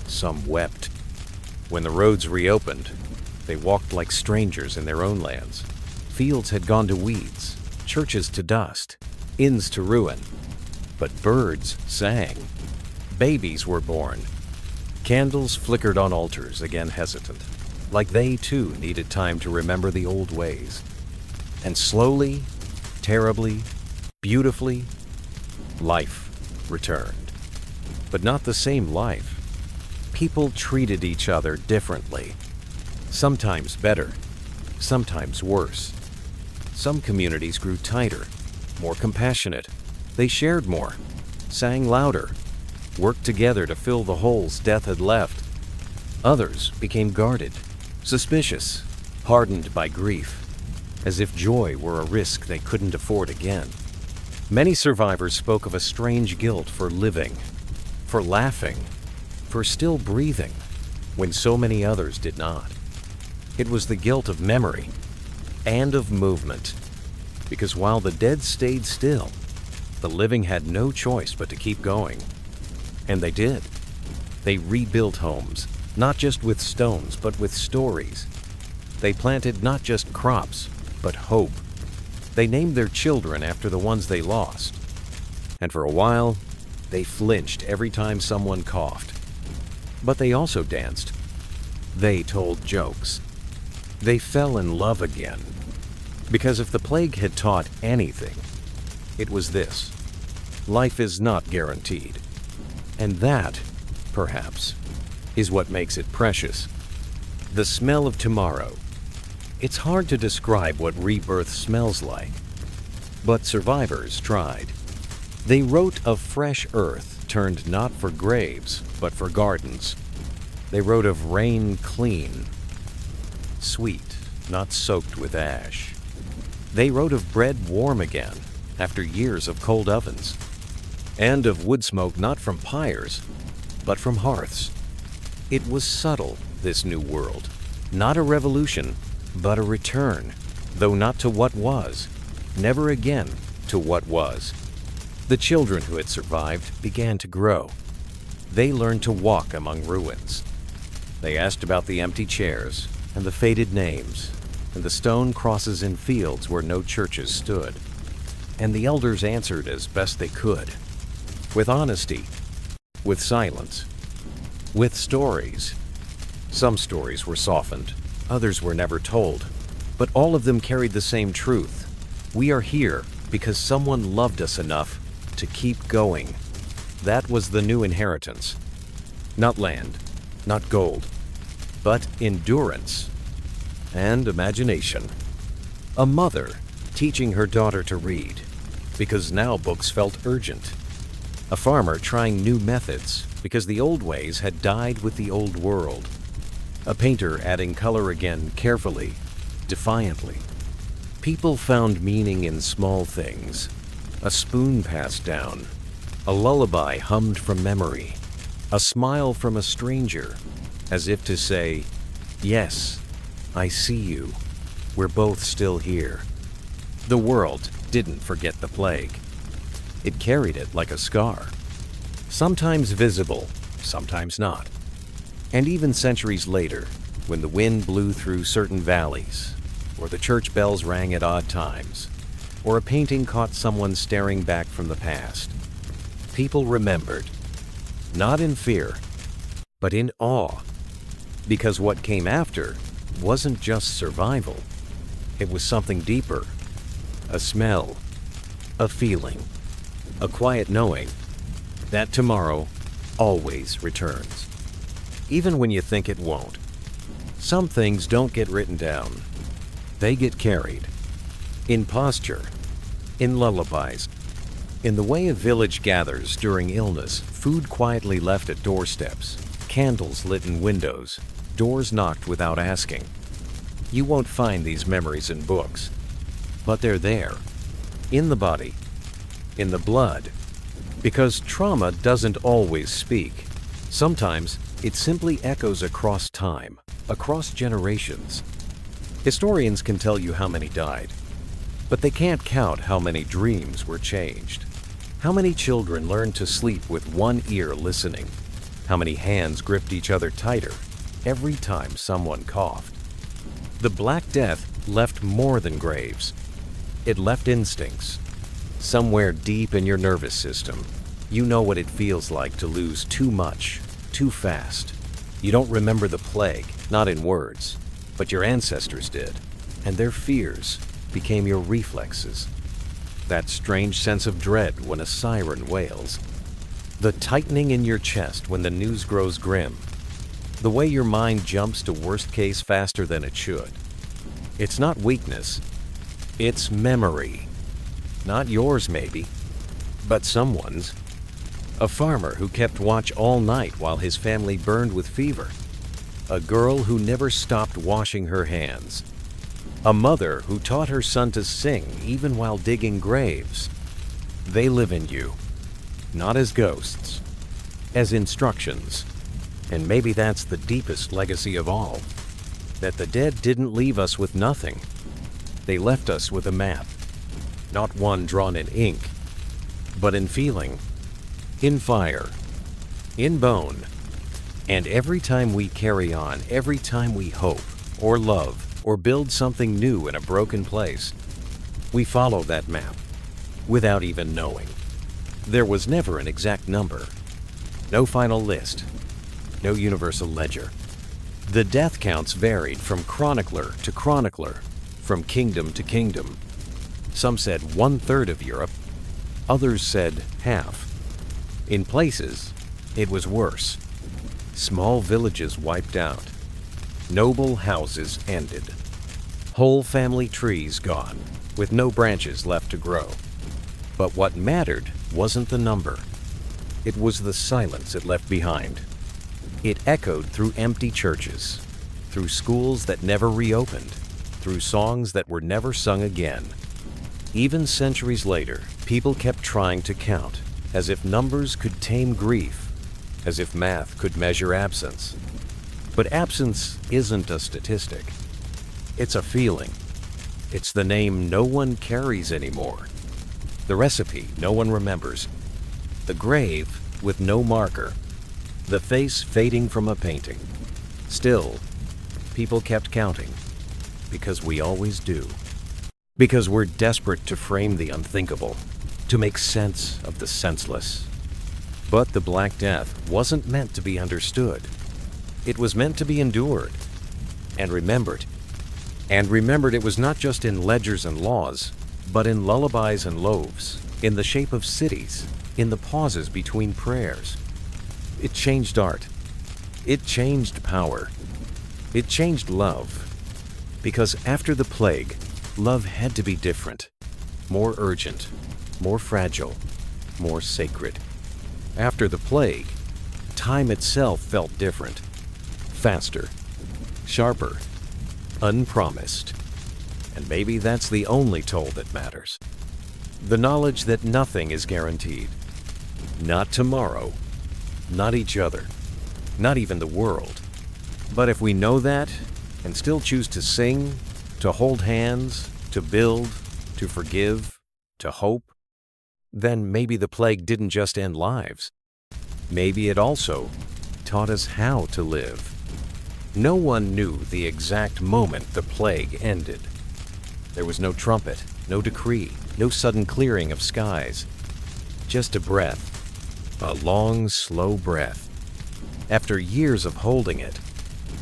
some wept. When the roads reopened, they walked like strangers in their own lands. Fields had gone to weeds, churches to dust, inns to ruin. But birds sang. Babies were born. Candles flickered on altars, again hesitant, like they too needed time to remember the old ways. And slowly, terribly, beautifully, life returned. But not the same life. People treated each other differently. Sometimes better, sometimes worse. Some communities grew tighter, more compassionate. They shared more, sang louder, worked together to fill the holes death had left. Others became guarded, suspicious, hardened by grief, as if joy were a risk they couldn't afford again. Many survivors spoke of a strange guilt for living, for laughing, for still breathing, when so many others did not. It was the guilt of memory and of movement, because while the dead stayed still, the living had no choice but to keep going. And they did. They rebuilt homes, not just with stones, but with stories. They planted not just crops, but hope. They named their children after the ones they lost. And for a while, they flinched every time someone coughed. But they also danced. They told jokes. They fell in love again. Because if the plague had taught anything, it was this: life is not guaranteed. And that, perhaps, is what makes it precious. The smell of tomorrow. It's hard to describe what rebirth smells like, but survivors tried. They wrote of fresh earth turned not for graves, but for gardens. They wrote of rain clean, sweet, not soaked with ash. They wrote of bread warm again after years of cold ovens, and of wood smoke not from pyres, but from hearths. It was subtle, this new world, not a revolution, but a return, though not to what was, never again to what was. The children who had survived began to grow. They learned to walk among ruins. They asked about the empty chairs and the faded names and the stone crosses in fields where no churches stood. And the elders answered as best they could, with honesty, with silence, with stories. Some stories were softened, others were never told, but all of them carried the same truth. We are here because someone loved us enough to keep going. That was the new inheritance. Not land, not gold, but endurance and imagination. A mother teaching her daughter to read, because now books felt urgent. A farmer trying new methods, because the old ways had died with the old world. A painter adding color again carefully, defiantly. People found meaning in small things. A spoon passed down, a lullaby hummed from memory, a smile from a stranger, as if to say, "Yes, I see you. We're both still here." The world didn't forget the plague. It carried it like a scar, sometimes visible, sometimes not. And even centuries later, when the wind blew through certain valleys, or the church bells rang at odd times, or a painting caught someone staring back from the past, people remembered, not in fear, but in awe, because what came after wasn't just survival. It was something deeper, a smell, a feeling, a quiet knowing that tomorrow always returns, even when you think it won't. Some things don't get written down. They get carried. In posture, in lullabies, in the way a village gathers during illness, food quietly left at doorsteps, candles lit in windows, doors knocked without asking. You won't find these memories in books, but they're there, in the body, in the blood, because trauma doesn't always speak. Sometimes it simply echoes across time, across generations. Historians can tell you how many died, But they can't count how many dreams were changed. How many children learned to sleep with one ear listening? How many hands gripped each other tighter every time someone coughed? The Black Death left more than graves. It left instincts. Somewhere deep in your nervous system, you know what it feels like to lose too much, too fast. You don't remember the plague, not in words, but your ancestors did, and their fears became your reflexes. That strange sense of dread when a siren wails. The tightening in your chest when the news grows grim. The way your mind jumps to worst case faster than it should. It's not weakness, it's memory. Not yours maybe, but someone's. A farmer who kept watch all night while his family burned with fever. A girl who never stopped washing her hands. A mother who taught her son to sing even while digging graves. They live in you, not as ghosts, as instructions. And maybe that's the deepest legacy of all, that the dead didn't leave us with nothing. They left us with a map, not one drawn in ink, but in feeling, in fire, in bone. And every time we carry on, every time we hope, or love, or build something new in a broken place, we follow that map, without even knowing. There was never an exact number, no final list, no universal ledger. The death counts varied from chronicler to chronicler, from kingdom to kingdom. Some said 1/3 of Europe, others said half. In places, it was worse. Small villages wiped out. Noble houses ended. Whole family trees gone, with no branches left to grow. But what mattered wasn't the number. It was the silence it left behind. It echoed through empty churches, through schools that never reopened, through songs that were never sung again. Even centuries later, people kept trying to count, as if numbers could tame grief, as if math could measure absence. But absence isn't a statistic. It's a feeling. It's the name no one carries anymore. The recipe no one remembers. The grave with no marker. The face fading from a painting. Still, people kept counting, because we always do. Because we're desperate to frame the unthinkable, to make sense of the senseless. But the Black Death wasn't meant to be understood. It was meant to be endured and remembered. And remembered it was not just in ledgers and laws, but in lullabies and loaves, in the shape of cities, in the pauses between prayers. It changed art. It changed power. It changed love. Because after the plague, love had to be different, more urgent, more fragile, more sacred. After the plague, time itself felt different, faster, sharper, unpromised. And maybe that's the only toll that matters. The knowledge that nothing is guaranteed. Not tomorrow, not each other, not even the world. But if we know that and still choose to sing, to hold hands, to build, to forgive, to hope, then maybe the plague didn't just end lives. Maybe it also taught us how to live. No one knew the exact moment the plague ended. There was no trumpet, no decree, no sudden clearing of skies. Just a breath, a long, slow breath. After years of holding it,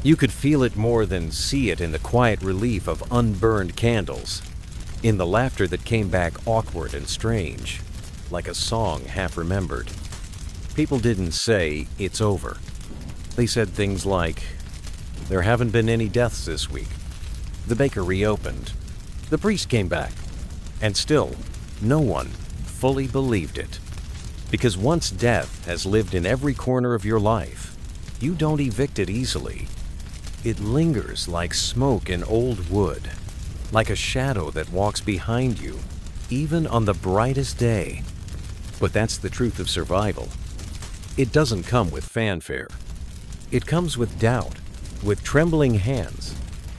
you could feel it more than see it in the quiet relief of unburned candles, in the laughter that came back awkward and strange, like a song half remembered. People didn't say, "It's over." They said things like, "There haven't been any deaths this week. The baker reopened. The priest came back." And still, no one fully believed it. Because once death has lived in every corner of your life, you don't evict it easily. It lingers like smoke in old wood, like a shadow that walks behind you, even on the brightest day. But that's the truth of survival. It doesn't come with fanfare. It comes with doubt, with trembling hands,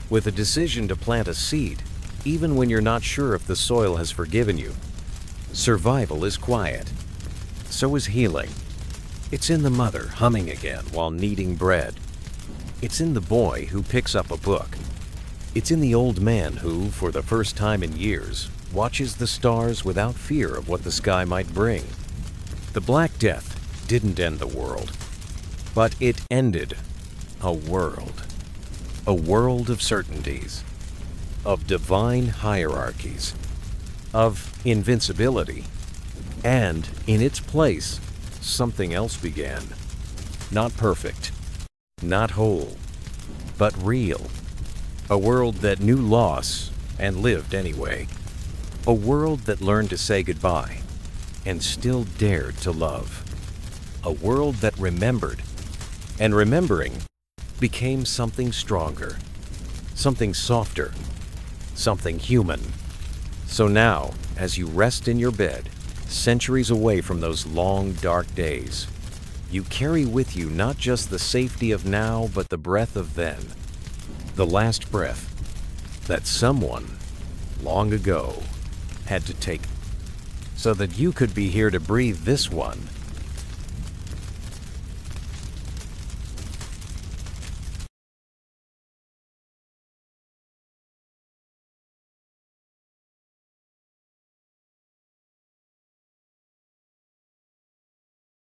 with a decision to plant a seed, even when you're not sure if the soil has forgiven you. Survival is quiet. So is healing. It's in the mother humming again while kneading bread. It's in the boy who picks up a book. It's in the old man who, for the first time in years, watches the stars without fear of what the sky might bring. The Black Death didn't end the world, but it ended a world. A world of certainties, of divine hierarchies, of invincibility, and in its place, something else began. Not perfect, not whole, but real. A world that knew loss and lived anyway. A world that learned to say goodbye and still dared to love. A world that remembered, and remembering became something stronger, something softer, something human. So now, as you rest in your bed, centuries away from those long, dark days, you carry with you not just the safety of now, but the breath of then. The last breath that someone, long ago, had to take, so that you could be here to breathe this one